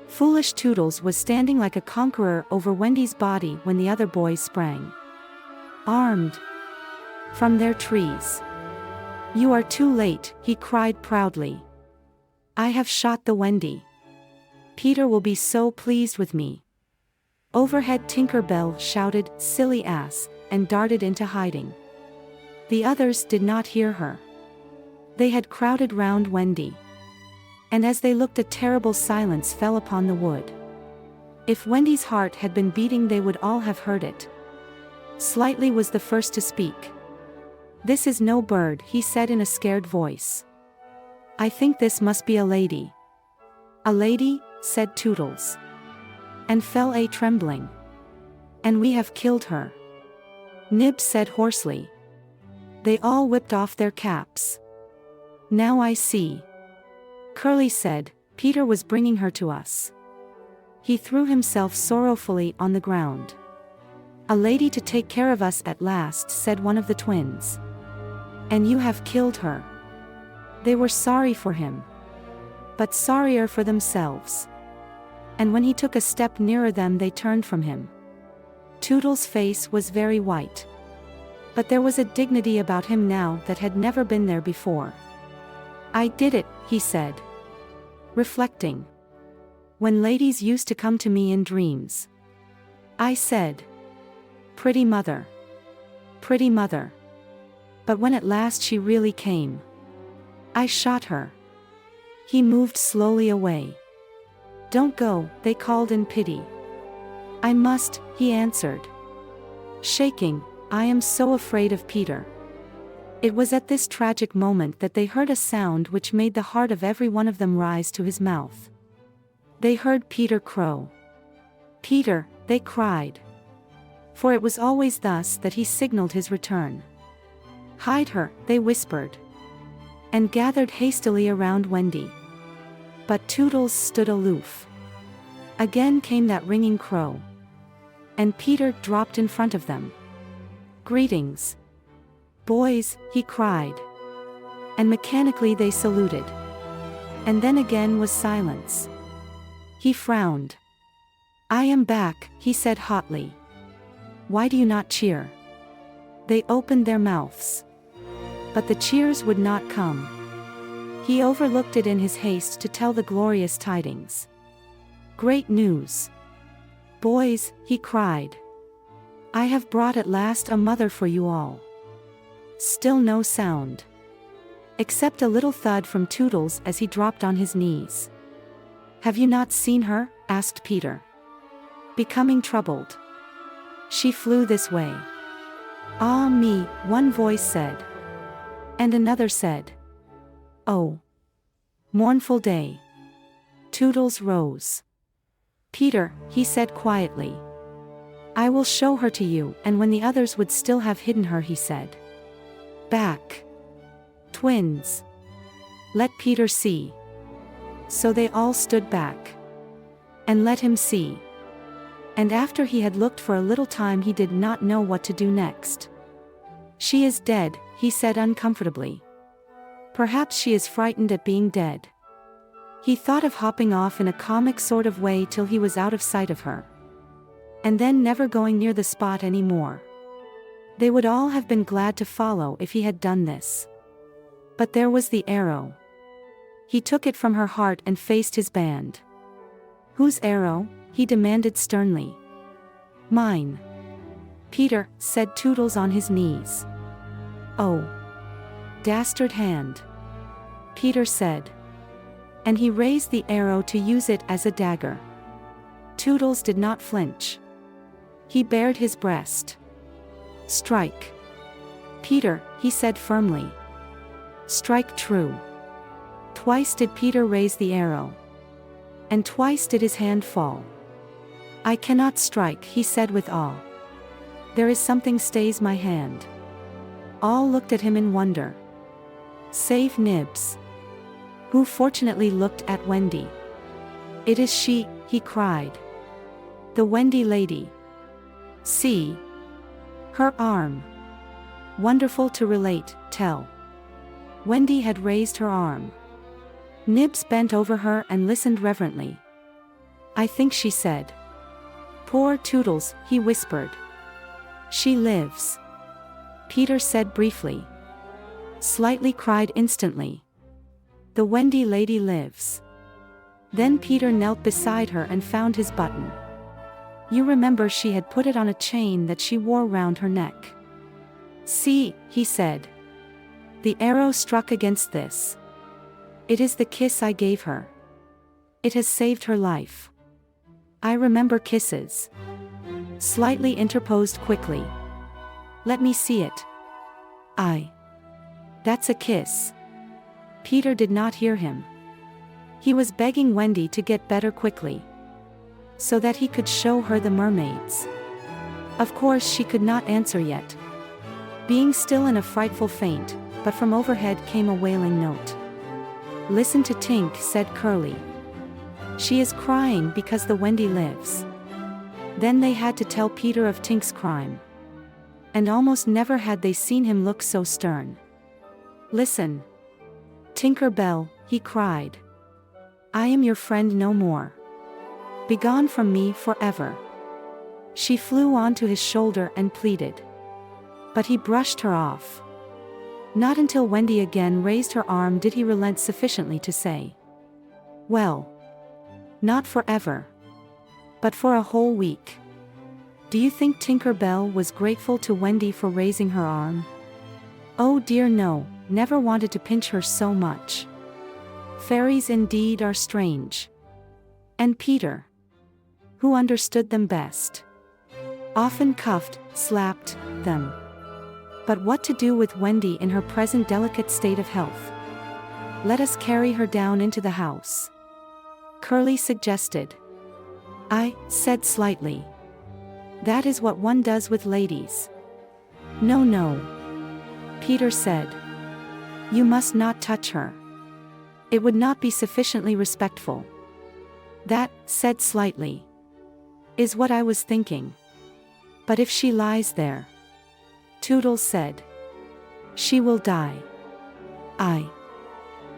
Foolish Toodles was standing like a conqueror over Wendy's body when the other boys sprang. Armed. From their trees. You are too late, he cried proudly. I have shot the Wendy. Peter will be so pleased with me. Overhead Tinker Bell shouted, silly ass, and darted into hiding. The others did not hear her. They had crowded round Wendy. And as they looked, a terrible silence fell upon the wood. If Wendy's heart had been beating, they would all have heard it. Slightly was the first to speak. This is no bird, he said in a scared voice. I think this must be a lady. A lady, said Toodles. And fell a trembling. And we have killed her. Nib said hoarsely. They all whipped off their caps. Now I see. Curly said, Peter was bringing her to us. He threw himself sorrowfully on the ground. A lady to take care of us at last, said one of the twins. And you have killed her. They were sorry for him. But sorrier for themselves. And when he took a step nearer them, they turned from him. Toodles' face was very white. But there was a dignity about him now that had never been there before. I did it, he said. Reflecting. When ladies used to come to me in dreams. I said. Pretty mother. Pretty mother. But when at last she really came. I shot her. He moved slowly away. Don't go, they called in pity. I must, he answered. Shaking, I am so afraid of Peter. It was at this tragic moment that they heard a sound which made the heart of every one of them rise to his mouth. They heard Peter crow. Peter, they cried. For it was always thus that he signaled his return. Hide her, they whispered. And gathered hastily around Wendy. But Toodles stood aloof. Again came that ringing crow. And Peter dropped in front of them. Greetings. Boys, he cried. And mechanically they saluted. And then again was silence. He frowned. I am back, he said hotly. Why do you not cheer? They opened their mouths. But the cheers would not come. He overlooked it in his haste to tell the glorious tidings. Great news. Boys, he cried. I have brought at last a mother for you all. Still no sound. Except a little thud from Toodles as he dropped on his knees. Have you not seen her? Asked Peter. Becoming troubled. She flew this way. Ah me, one voice said. And another said. Oh. Mournful day. Toodles rose. Peter, he said quietly. I will show her to you, and when the others would still have hidden her, he said. Back. Twins. Let Peter see. So they all stood back. And let him see. And after he had looked for a little time, he did not know what to do next. She is dead, he said uncomfortably. Perhaps she is frightened at being dead. He thought of hopping off in a comic sort of way till he was out of sight of her. And then never going near the spot any more. They would all have been glad to follow if he had done this. But there was the arrow. He took it from her heart and faced his band. Whose arrow? He demanded sternly. Mine. Peter, said Toodles on his knees. Oh. Dastard hand. Peter said. And he raised the arrow to use it as a dagger. Toodles did not flinch. He bared his breast. Strike. Peter, he said firmly. Strike true. Twice did Peter raise the arrow. And twice did his hand fall. I cannot strike, he said with awe. There is something stays my hand. All looked at him in wonder. Save Nibs, who fortunately looked at Wendy. It is she, he cried. The Wendy lady. See. Her arm. Wonderful to relate, tell. Wendy had raised her arm. Nibs bent over her and listened reverently. I think she said. Poor Toodles, he whispered. She lives. Peter said briefly. Slightly cried instantly. The Wendy lady lives. Then Peter knelt beside her and found his button. You remember she had put it on a chain that she wore round her neck. See, he said. The arrow struck against this. It is the kiss I gave her. It has saved her life. I remember kisses. Slightly interposed quickly. Let me see it. That's a kiss. Peter did not hear him. He was begging Wendy to get better quickly, so that he could show her the mermaids. Of course she could not answer yet, being still in a frightful faint, but from overhead came a wailing note. Listen to Tink, said Curly. She is crying because the Wendy lives. Then they had to tell Peter of Tink's crime. And almost never had they seen him look so stern. Listen. Tinker Bell, he cried. I am your friend no more. Begone from me forever. She flew onto his shoulder and pleaded. But he brushed her off. Not until Wendy again raised her arm did he relent sufficiently to say. Well. Not forever. But for a whole week. Do you think Tinker Bell was grateful to Wendy for raising her arm? Oh dear no, never wanted to pinch her so much. Fairies indeed are strange. And Peter, who understood them best, often cuffed, slapped them. But what to do with Wendy in her present delicate state of health? Let us carry her down into the house, Curly suggested. I said slightly. That is what one does with ladies. No, no. Peter said. You must not touch her. It would not be sufficiently respectful. That, said slightly, is what I was thinking. But if she lies there, Toodles said. She will die.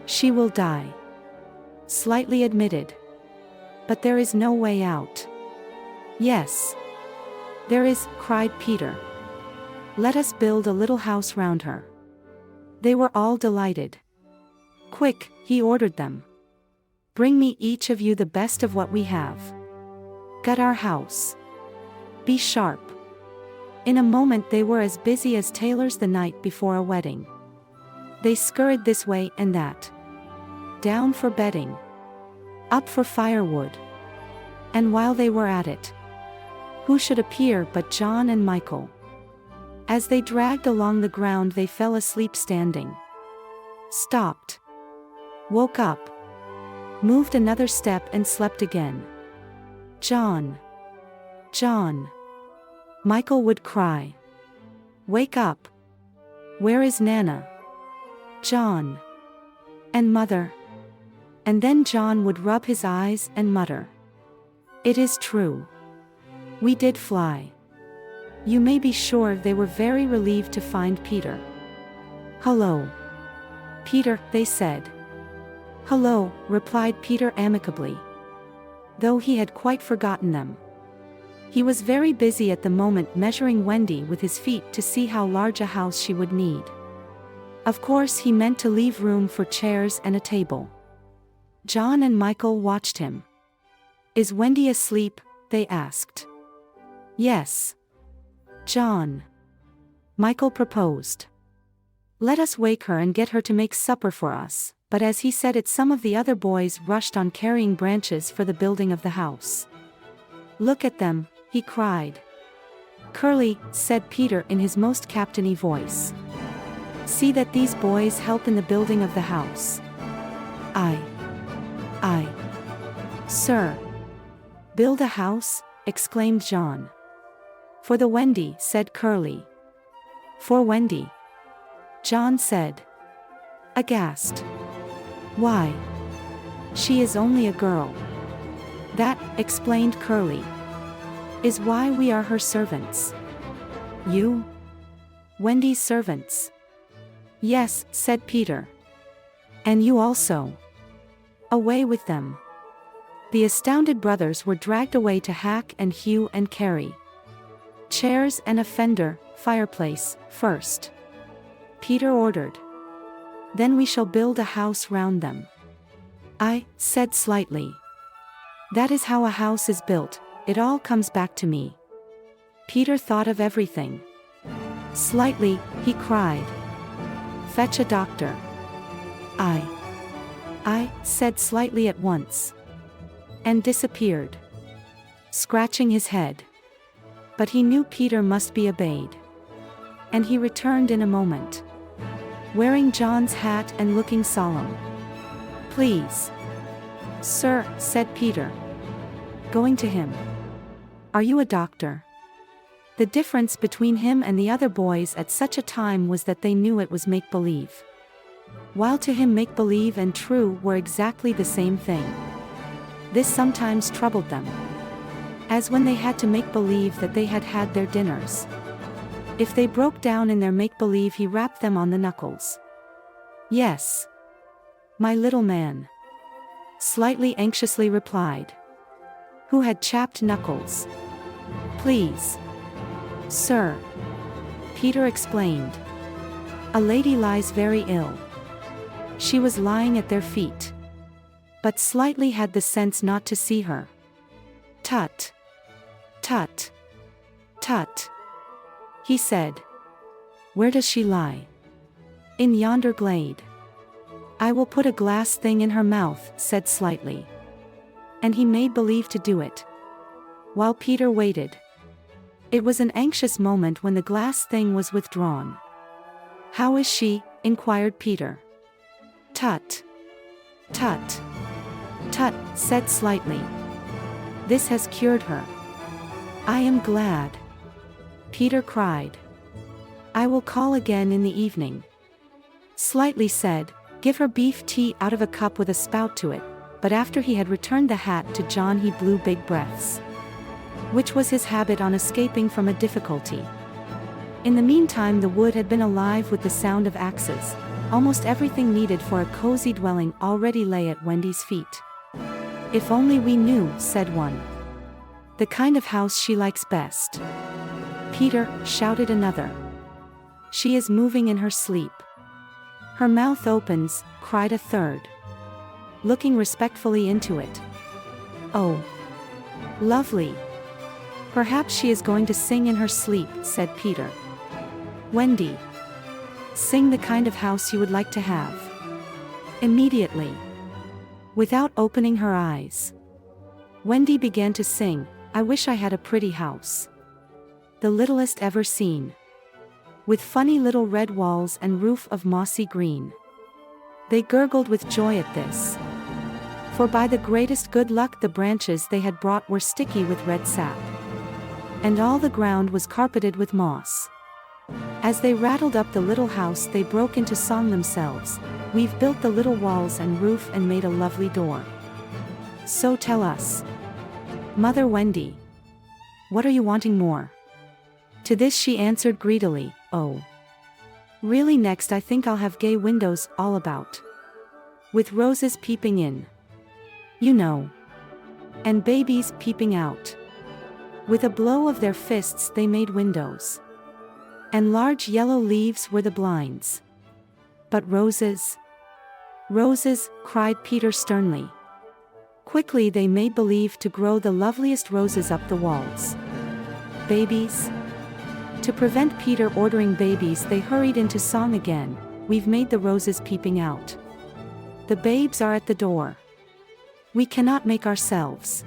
She will die. Slightly admitted. But there is no way out. Yes. There is, cried Peter. Let us build a little house round her. They were all delighted. Quick, he ordered them. Bring me each of you the best of what we have. Gut our house. Be sharp. In a moment they were as busy as tailors the night before a wedding. They scurried this way and that. Down for bedding. Up for firewood. And while they were at it, who should appear but John and Michael? As they dragged along the ground they fell asleep standing. Stopped. Woke up. Moved another step and slept again. John. John. Michael would cry. Wake up. Where is Nana? John. And Mother. And then John would rub his eyes and mutter. It is true. We did fly. You may be sure they were very relieved to find Peter. Hello. Peter, they said. Hello, replied Peter amicably. Though he had quite forgotten them. He was very busy at the moment measuring Wendy with his feet to see how large a house she would need. Of course he meant to leave room for chairs and a table. John and Michael watched him. Is Wendy asleep? They asked. Yes. John. Michael proposed. Let us wake her and get her to make supper for us. But as he said it, some of the other boys rushed on carrying branches for the building of the house. Look at them, he cried. Curly, said Peter in his most captainy voice. See that these boys help in the building of the house. Aye. Sir. Build a house? Exclaimed John. For the Wendy, said Curly. For Wendy. John said. Aghast. Why? She is only a girl. That, explained Curly, is why we are her servants. You? Wendy's servants? Yes, said Peter. And you also. Away with them. The astounded brothers were dragged away to hack and hew and carry. Chairs and a fender, fireplace, first. Peter ordered. Then we shall build a house round them. I said slightly. That is how a house is built, it all comes back to me. Peter thought of everything. Slightly, he cried. Fetch a doctor. I said slightly at once. And disappeared. Scratching his head. But he knew Peter must be obeyed. And he returned in a moment. Wearing John's hat and looking solemn. Please. Sir, said Peter. Going to him. Are you a doctor? The difference between him and the other boys at such a time was that they knew it was make-believe. While to him make-believe and true were exactly the same thing. This sometimes troubled them. As when they had to make believe that they had had their dinners. If they broke down in their make-believe, he rapped them on the knuckles. Yes. My little man. Slightly anxiously replied. Who had chapped knuckles? Please. Sir. Peter explained. A lady lies very ill. She was lying at their feet. But slightly had the sense not to see her. Tut. Tut. Tut. He said. Where does she lie? In yonder glade. I will put a glass thing in her mouth, said Slightly. And he made believe to do it. While Peter waited. It was an anxious moment when the glass thing was withdrawn. How is she? Inquired Peter. Tut. Tut. Tut, said Slightly. This has cured her. I am glad. Peter cried. I will call again in the evening. Slightly said, give her beef tea out of a cup with a spout to it, but after he had returned the hat to John he blew big breaths. Which was his habit on escaping from a difficulty. In the meantime the wood had been alive with the sound of axes. Almost everything needed for a cozy dwelling already lay at Wendy's feet. If only we knew, said one. The kind of house she likes best. Peter, shouted another. She is moving in her sleep. Her mouth opens, cried a third. Looking respectfully into it. Oh. Lovely. Perhaps she is going to sing in her sleep, said Peter. Wendy. Sing the kind of house you would like to have. Immediately. Without opening her eyes. Wendy began to sing, I wish I had a pretty house. The littlest ever seen. With funny little red walls and roof of mossy green. They gurgled with joy at this. For by the greatest good luck the branches they had brought were sticky with red sap. And all the ground was carpeted with moss. As they rattled up the little house they broke into song themselves. We've built the little walls and roof and made a lovely door. So tell us. Mother Wendy. What are you wanting more? To this she answered greedily, oh. Really next I think I'll have gay windows all about. With roses peeping in. You know. And babies peeping out. With a blow of their fists they made windows. And large yellow leaves were the blinds. But roses? Roses, cried Peter sternly. Quickly they made believe to grow the loveliest roses up the walls. Babies? To prevent Peter ordering babies, they hurried into song again. We've made the roses peeping out. The babes are at the door. We cannot make ourselves.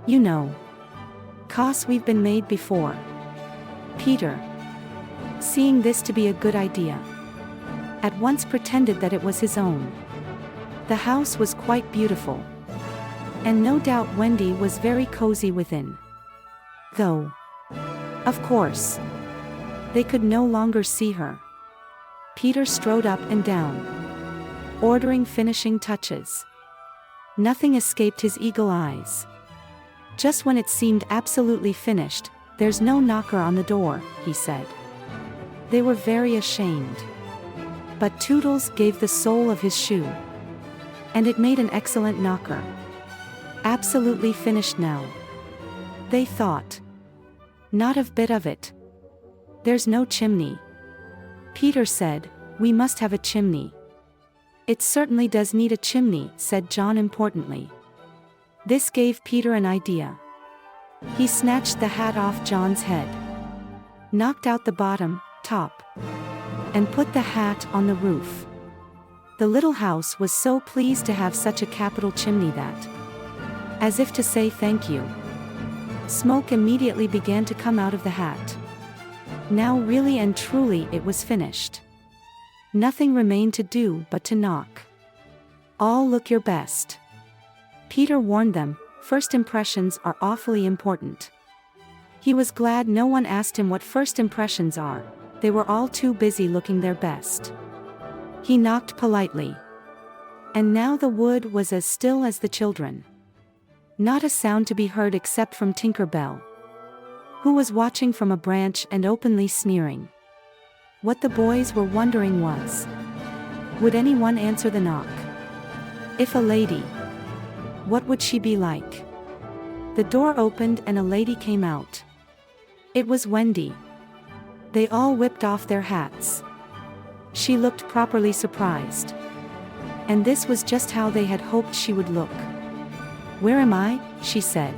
You know. 'Cause we've been made before. Peter, seeing this to be a good idea, at once pretended that it was his own. The house was quite beautiful. And no doubt Wendy was very cozy within. Though, of course, they could no longer see her. Peter strode up and down, ordering finishing touches. Nothing escaped his eagle eyes. Just when it seemed absolutely finished, "There's no knocker on the door," he said. They were very ashamed. But Toodles gave the sole of his shoe. And it made an excellent knocker. Absolutely finished now. They thought. Not a bit of it. There's no chimney. Peter said, "We must have a chimney." "It certainly does need a chimney," said John importantly. This gave Peter an idea. He snatched the hat off John's head, knocked out the bottom, top, and put the hat on the roof. The little house was so pleased to have such a capital chimney that, as if to say thank you, smoke immediately began to come out of the hat. Now really and truly it was finished. Nothing remained to do but to knock. "All look your best," Peter warned them. First impressions are awfully important. He was glad no one asked him what first impressions are. They were all too busy looking their best. He knocked politely. And now the wood was as still as the children. Not a sound to be heard except from Tinker Bell, who was watching from a branch and openly sneering. What the boys were wondering was, would anyone answer the knock? If a lady, what would she be like? The door opened and a lady came out. It was Wendy. They all whipped off their hats. She looked properly surprised. And this was just how they had hoped she would look. "Where am I?" she said.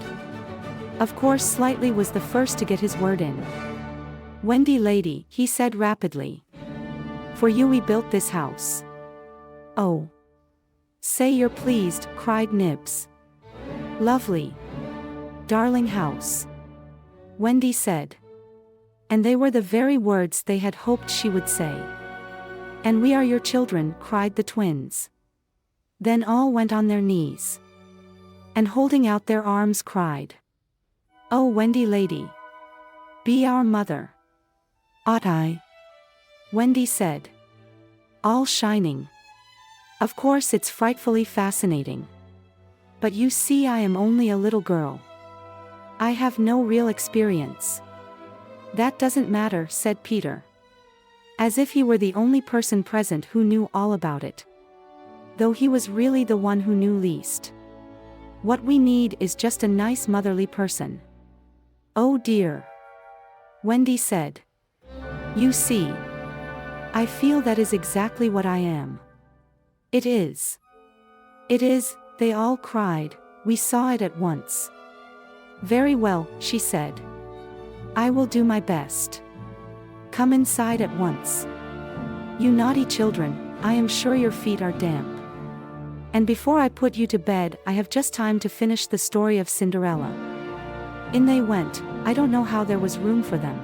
Of course Slightly was the first to get his word in. "Wendy lady," he said rapidly. "For you we built this house." "Oh. Say you're pleased," cried Nibs. "Lovely. Darling house," Wendy said. And they were the very words they had hoped she would say. "And we are your children," cried the twins. Then all went on their knees, and holding out their arms cried, "Oh Wendy lady, be our mother." "Ought I?" Wendy said, all shining. "Of course it's frightfully fascinating. But you see I am only a little girl. I have no real experience." "That doesn't matter," said Peter, as if he were the only person present who knew all about it, though he was really the one who knew least. "What we need is just a nice motherly person." "Oh dear," Wendy said. "You see, I feel that is exactly what I am." "It is. It is," they all cried. "We saw it at once." "Very well," she said. "I will do my best. Come inside at once. You naughty children, I am sure your feet are damp. And before I put you to bed, I have just time to finish the story of Cinderella." In they went. I don't know how there was room for them,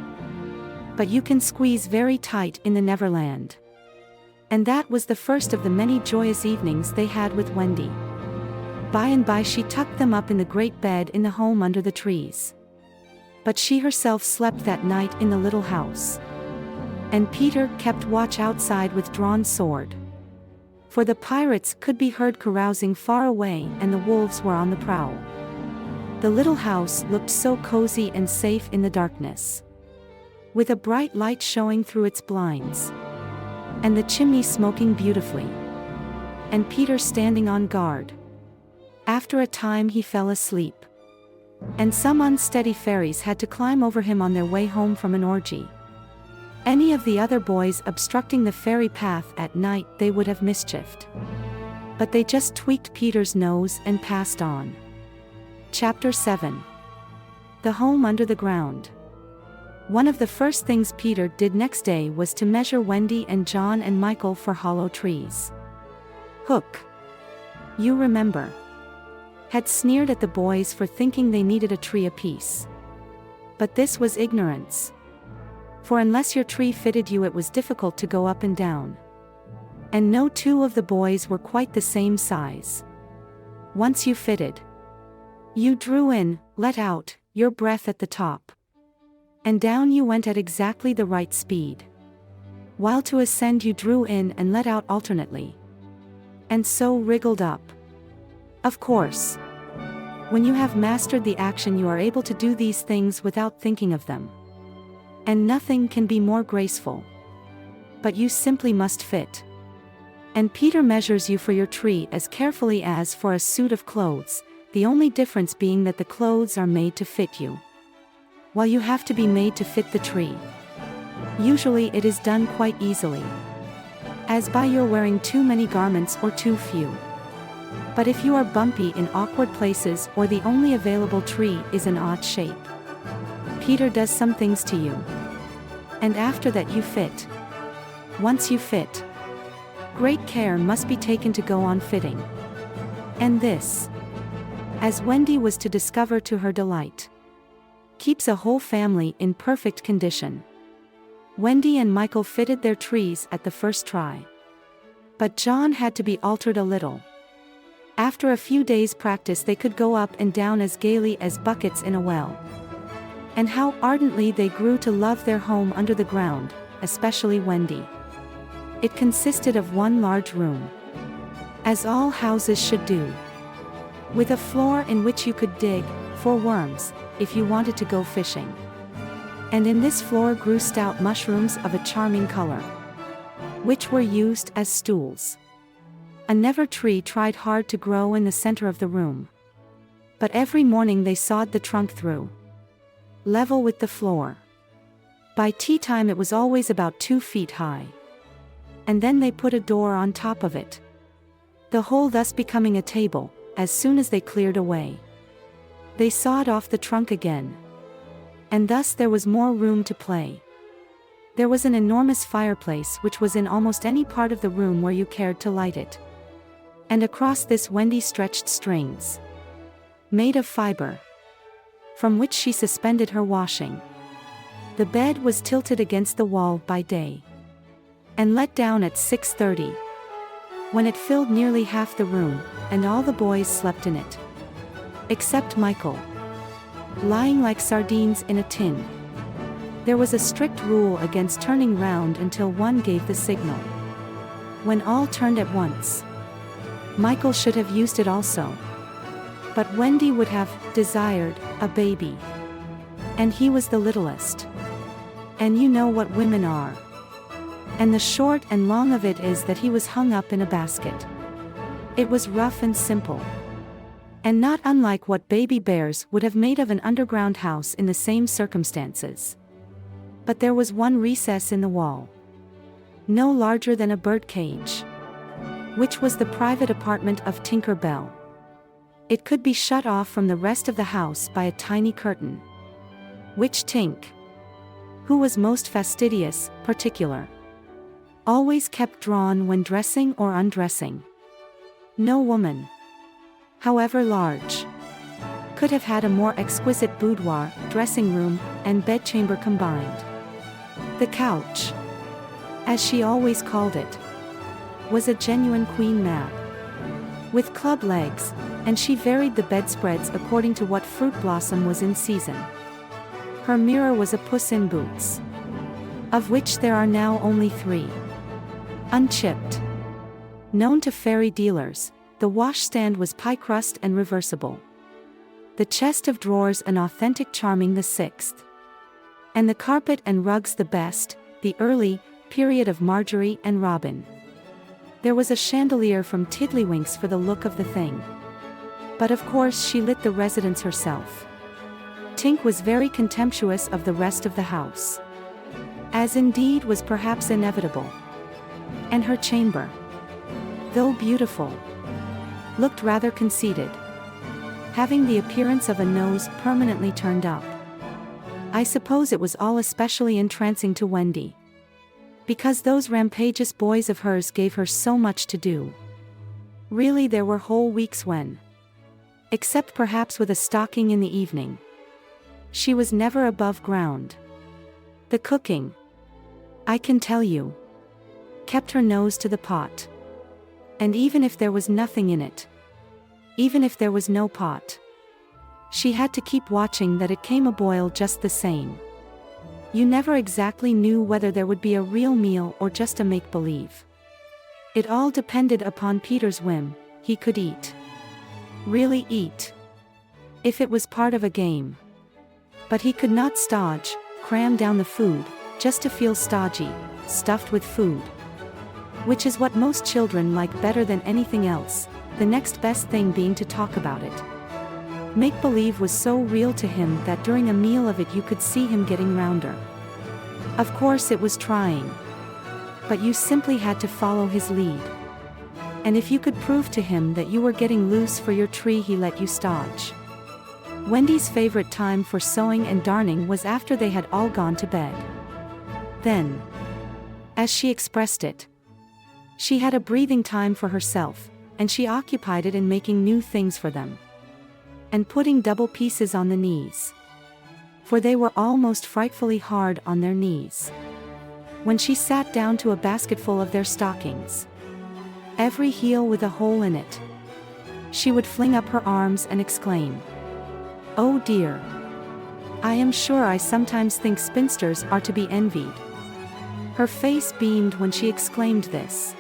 but you can squeeze very tight in the Neverland. And that was the first of the many joyous evenings they had with Wendy. By and by she tucked them up in the great bed in the home under the trees. But she herself slept that night in the little house. And Peter kept watch outside with drawn sword. For the pirates could be heard carousing far away and the wolves were on the prowl. The little house looked so cozy and safe in the darkness, with a bright light showing through its blinds, and the chimney smoking beautifully, and Peter standing on guard. After a time he fell asleep, and some unsteady fairies had to climb over him on their way home from an orgy. Any of the other boys obstructing the fairy path at night they would have mischieved. But they just tweaked Peter's nose and passed on. Chapter 7. The Home Under the Ground. One of the first things Peter did next day was to measure Wendy and John and Michael for hollow trees. Hook, you remember, had sneered at the boys for thinking they needed a tree apiece. But this was ignorance. For unless your tree fitted you, it was difficult to go up and down. And no two of the boys were quite the same size. Once you fitted, you drew in, let out, your breath at the top. And down you went at exactly the right speed. While to ascend you drew in and let out alternately. And so wriggled up. Of course, when you have mastered the action, you are able to do these things without thinking of them. And nothing can be more graceful. But you simply must fit. And Peter measures you for your tree as carefully as for a suit of clothes, the only difference being that the clothes are made to fit you, while you have to be made to fit the tree. Usually it is done quite easily, as by your wearing too many garments or too few. But if you are bumpy in awkward places or the only available tree is an odd shape, Peter does some things to you. And after that you fit. Once you fit, great care must be taken to go on fitting. And this, as Wendy was to discover to her delight, keeps a whole family in perfect condition. Wendy and Michael fitted their trees at the first try. But John had to be altered a little. After a few days' practice they could go up and down as gaily as buckets in a well. And how ardently they grew to love their home under the ground, especially Wendy. It consisted of one large room, as all houses should do, with a floor in which you could dig for worms if you wanted to go fishing. And in this floor grew stout mushrooms of a charming color, which were used as stools. A never tree tried hard to grow in the center of the room. But every morning they sawed the trunk through, level with the floor. By tea time it was always about 2 feet high. And then they put a door on top of it, the whole thus becoming a table, as soon as they cleared away. They sawed off the trunk again. And thus there was more room to play. There was an enormous fireplace which was in almost any part of the room where you cared to light it. And across this Wendy stretched strings, made of fiber, from which she suspended her washing. The bed was tilted against the wall by day, and let down at 6:30, when it filled nearly half the room, and all the boys slept in it, except Michael, lying like sardines in a tin. There was a strict rule against turning round until one gave the signal. When all turned at once, Michael should have used it also. But Wendy would have desired a baby. And he was the littlest. And you know what women are. And the short and long of it is that he was hung up in a basket. It was rough and simple, and not unlike what baby bears would have made of an underground house in the same circumstances. But there was one recess in the wall, no larger than a bird cage, which was the private apartment of Tinker Bell. It could be shut off from the rest of the house by a tiny curtain, which Tink, who was most fastidious, particular, always kept drawn when dressing or undressing. No woman, however large, could have had a more exquisite boudoir, dressing room, and bedchamber combined. The couch, as she always called it, was a genuine queen mab, with club legs, and she varied the bedspreads according to what fruit blossom was in season. Her mirror was a Puss in Boots, of which there are now only 3, unchipped. Known to fairy dealers, the washstand was pie crust and reversible. The chest of drawers an authentic Charming VI. And the carpet and rugs the best, the early period of Marjorie and Robin. There was a chandelier from Tiddlywinks for the look of the thing. But of course she lit the residence herself. Tink was very contemptuous of the rest of the house, as indeed was perhaps inevitable. And her chamber, though beautiful, looked rather conceited, having the appearance of a nose permanently turned up. I suppose it was all especially entrancing to Wendy. Because those rampageous boys of hers gave her so much to do. Really, there were whole weeks when, except perhaps with a stocking in the evening, she was never above ground. The cooking, I can tell you, kept her nose to the pot. And even if there was nothing in it, even if there was no pot, she had to keep watching that it came a boil just the same. You never exactly knew whether there would be a real meal or just a make-believe. It all depended upon Peter's whim. He could eat. Really eat. If it was part of a game. But he could not stodge, cram down the food, just to feel stodgy, stuffed with food. Which is what most children like better than anything else, the next best thing being to talk about it. Make-believe was so real to him that during a meal of it you could see him getting rounder. Of course it was trying. But you simply had to follow his lead. And if you could prove to him that you were getting loose for your tree, he let you stodge. Wendy's favorite time for sewing and darning was after they had all gone to bed. Then, as she expressed it, she had a breathing time for herself, and she occupied it in making new things for them. And putting double pieces on the knees. For they were almost frightfully hard on their knees. When she sat down to a basketful of their stockings, every heel with a hole in it, she would fling up her arms and exclaim, "Oh dear! I am sure I sometimes think spinsters are to be envied." Her face beamed when she exclaimed this.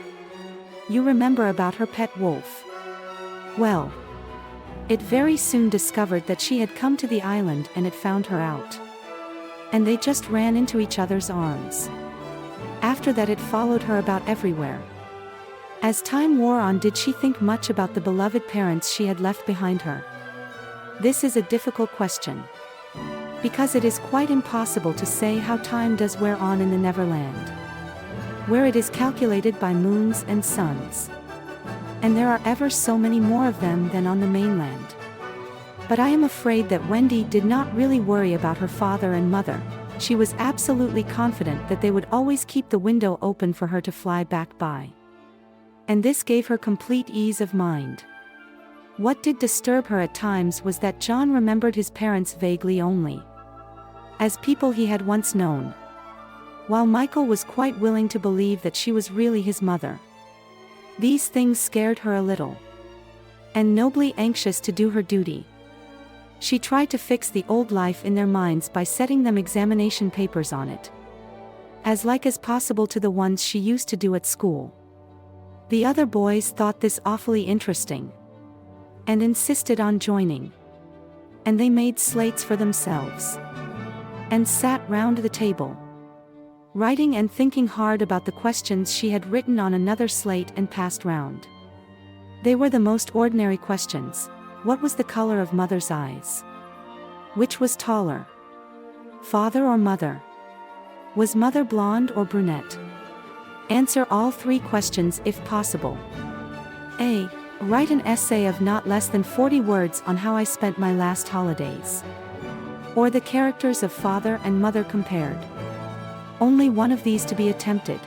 You remember about her pet wolf? Well, it very soon discovered that she had come to the island and it found her out. And they just ran into each other's arms. After that it followed her about everywhere. As time wore on, did she think much about the beloved parents she had left behind her? This is a difficult question. Because it is quite impossible to say how time does wear on in the Neverland, where it is calculated by moons and suns. And there are ever so many more of them than on the mainland. But I am afraid that Wendy did not really worry about her father and mother. She was absolutely confident that they would always keep the window open for her to fly back by. And this gave her complete ease of mind. What did disturb her at times was that John remembered his parents vaguely only, as people he had once known, while Michael was quite willing to believe that she was really his mother. These things scared her a little. And nobly anxious to do her duty, she tried to fix the old life in their minds by setting them examination papers on it, as like as possible to the ones she used to do at school. The other boys thought this awfully interesting, and insisted on joining. And they made slates for themselves, and sat round the table, writing and thinking hard about the questions she had written on another slate and passed round. They were the most ordinary questions. What was the color of mother's eyes? Which was taller, father or mother? Was mother blonde or brunette? Answer all three questions if possible. A. Write an essay of not less than 40 words on how I spent my last holidays. Or the characters of father and mother compared. Only one of these to be attempted.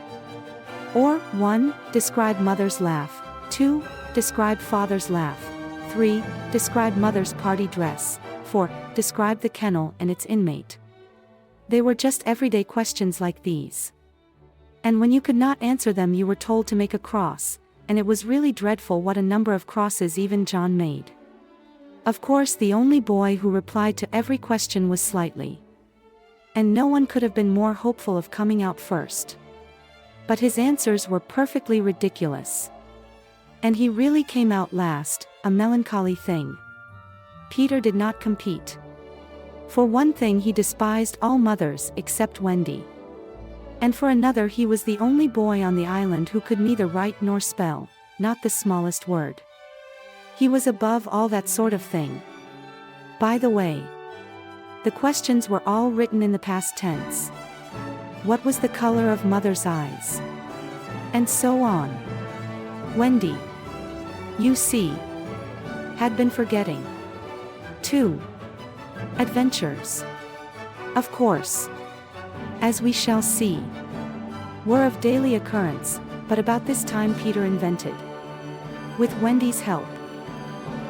Or, 1. Describe mother's laugh. 2. Describe father's laugh. 3. Describe mother's party dress. 4. Describe the kennel and its inmate. They were just everyday questions like these. And when you could not answer them you were told to make a cross, and it was really dreadful what a number of crosses even John made. Of course the only boy who replied to every question was Slightly. And no one could have been more hopeful of coming out first. But his answers were perfectly ridiculous. And he really came out last, a melancholy thing. Peter did not compete. For one thing, he despised all mothers except Wendy. And for another, he was the only boy on the island who could neither write nor spell, not the smallest word. He was above all that sort of thing. By the way, the questions were all written in the past tense. What was the color of mother's eyes? And so on. Wendy, you see, had been forgetting. 2. Adventures. of course, as we shall see, were of daily occurrence, but about this time Peter invented, with Wendy's help,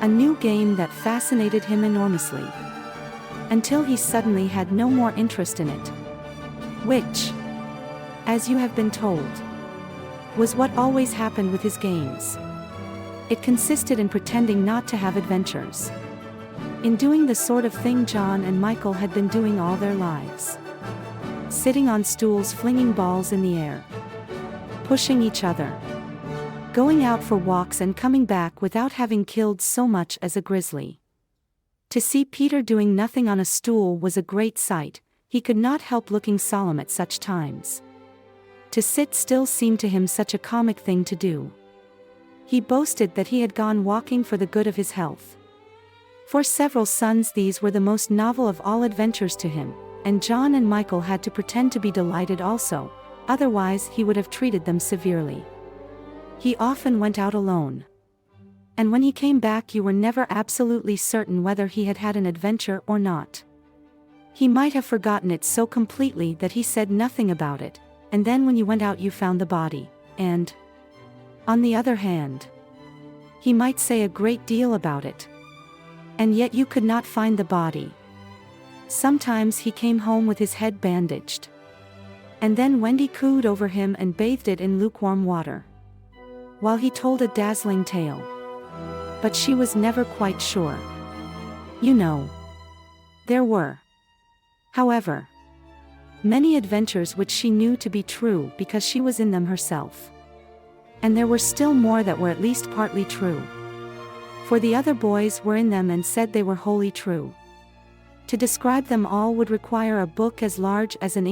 a new game that fascinated him enormously, until he suddenly had no more interest in it, which, as you have been told, was what always happened with his games. It consisted in pretending not to have adventures, in doing the sort of thing John and Michael had been doing all their lives. Sitting on stools flinging balls in the air, pushing each other, going out for walks and coming back without having killed so much as a grizzly. To see Peter doing nothing on a stool was a great sight. He could not help looking solemn at such times. To sit still seemed to him such a comic thing to do. He boasted that he had gone walking for the good of his health. For several suns these were the most novel of all adventures to him, and John and Michael had to pretend to be delighted also, otherwise he would have treated them severely. He often went out alone, and when he came back you were never absolutely certain whether he had had an adventure or not. He might have forgotten it so completely that he said nothing about it, and then when you went out you found the body, and, on the other hand, he might say a great deal about it, and yet you could not find the body. Sometimes he came home with his head bandaged, and then Wendy cooed over him and bathed it in lukewarm water, while he told a dazzling tale. But she was never quite sure. You know, there were, however, many adventures which she knew to be true because she was in them herself. And there were still more that were at least partly true, for the other boys were in them and said they were wholly true. To describe them all would require a book as large as an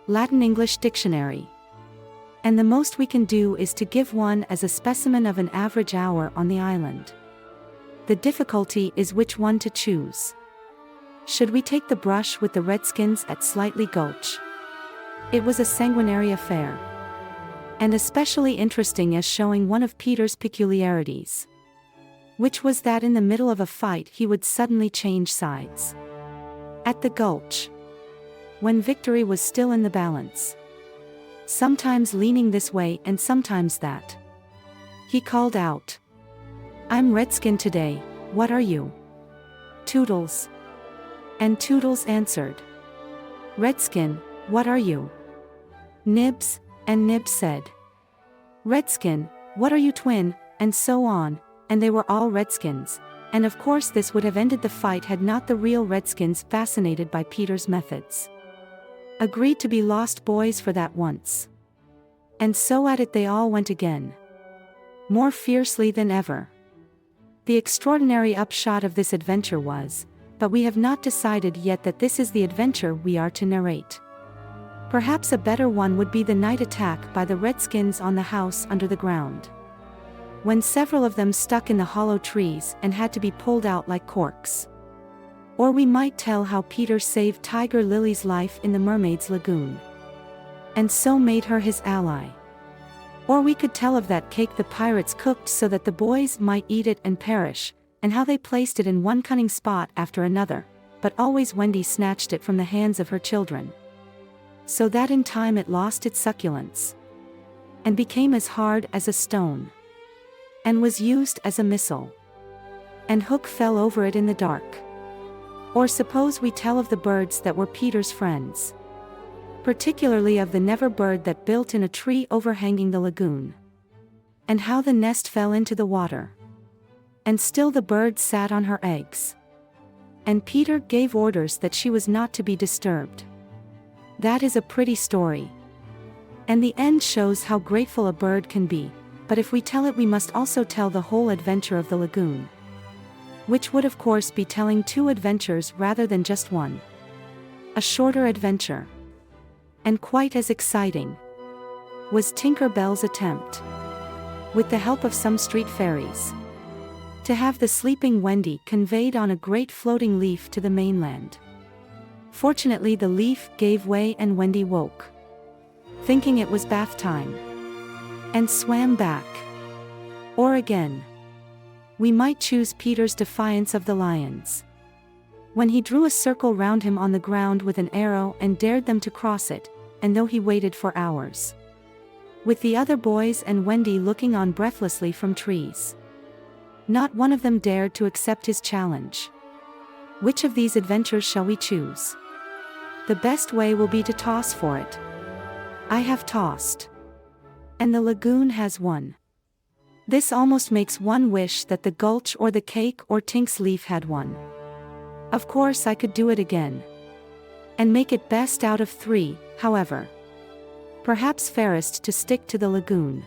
Latin-English dictionary. And the most we can do is to give one as a specimen of an average hour on the island. The difficulty is which one to choose. Should we take the brush with the Redskins at Slightly Gulch? It was a sanguinary affair, and especially interesting as showing one of Peter's peculiarities, which was that in the middle of a fight he would suddenly change sides. At the Gulch, when victory was still in the balance, sometimes leaning this way and sometimes that, he called out, "I'm Redskin today, what are you?" "Toodles." And Toodles answered, "Redskin, what are you?" "Nibs," and Nibs said, "Redskin, what are you twin?" and so on, and they were all Redskins, and of course this would have ended the fight had not the real Redskins, fascinated by Peter's methods, agreed to be lost boys for that once. And so at it they all went again, more fiercely than ever. The extraordinary upshot of this adventure was, but we have not decided yet that this is the adventure we are to narrate. Perhaps a better one would be the night attack by the Redskins on the house under the ground, when several of them stuck in the hollow trees and had to be pulled out like corks. Or we might tell how Peter saved Tiger Lily's life in the mermaid's lagoon, and so made her his ally. Or we could tell of that cake the pirates cooked so that the boys might eat it and perish, and how they placed it in one cunning spot after another, but always Wendy snatched it from the hands of her children, so that in time it lost its succulence, and became as hard as a stone, and was used as a missile, and Hook fell over it in the dark. Or suppose we tell of the birds that were Peter's friends, particularly of the never bird that built in a tree overhanging the lagoon, and how the nest fell into the water, and still the bird sat on her eggs, and Peter gave orders that she was not to be disturbed. That is a pretty story, and the end shows how grateful a bird can be, but if we tell it we must also tell the whole adventure of the lagoon, which would of course be telling two adventures rather than just one. A shorter adventure, and quite as exciting, was Tinker Bell's attempt, with the help of some street fairies, to have the sleeping Wendy conveyed on a great floating leaf to the mainland. Fortunately the leaf gave way and Wendy woke, thinking it was bath time, and swam back. Or again, we might choose Peter's defiance of the lions, when he drew a circle round him on the ground with an arrow and dared them to cross it, and though he waited for hours. With the other boys and Wendy looking on breathlessly from trees. Not one of them dared to accept his challenge. Which of these adventures shall we choose? The best way will be to toss for it. I have tossed. And the lagoon has won. This almost makes one wish that the gulch or the cake or Tink's leaf had won. Of course I could do it again. And make it best out of 3, however. Perhaps fairest to stick to the lagoon.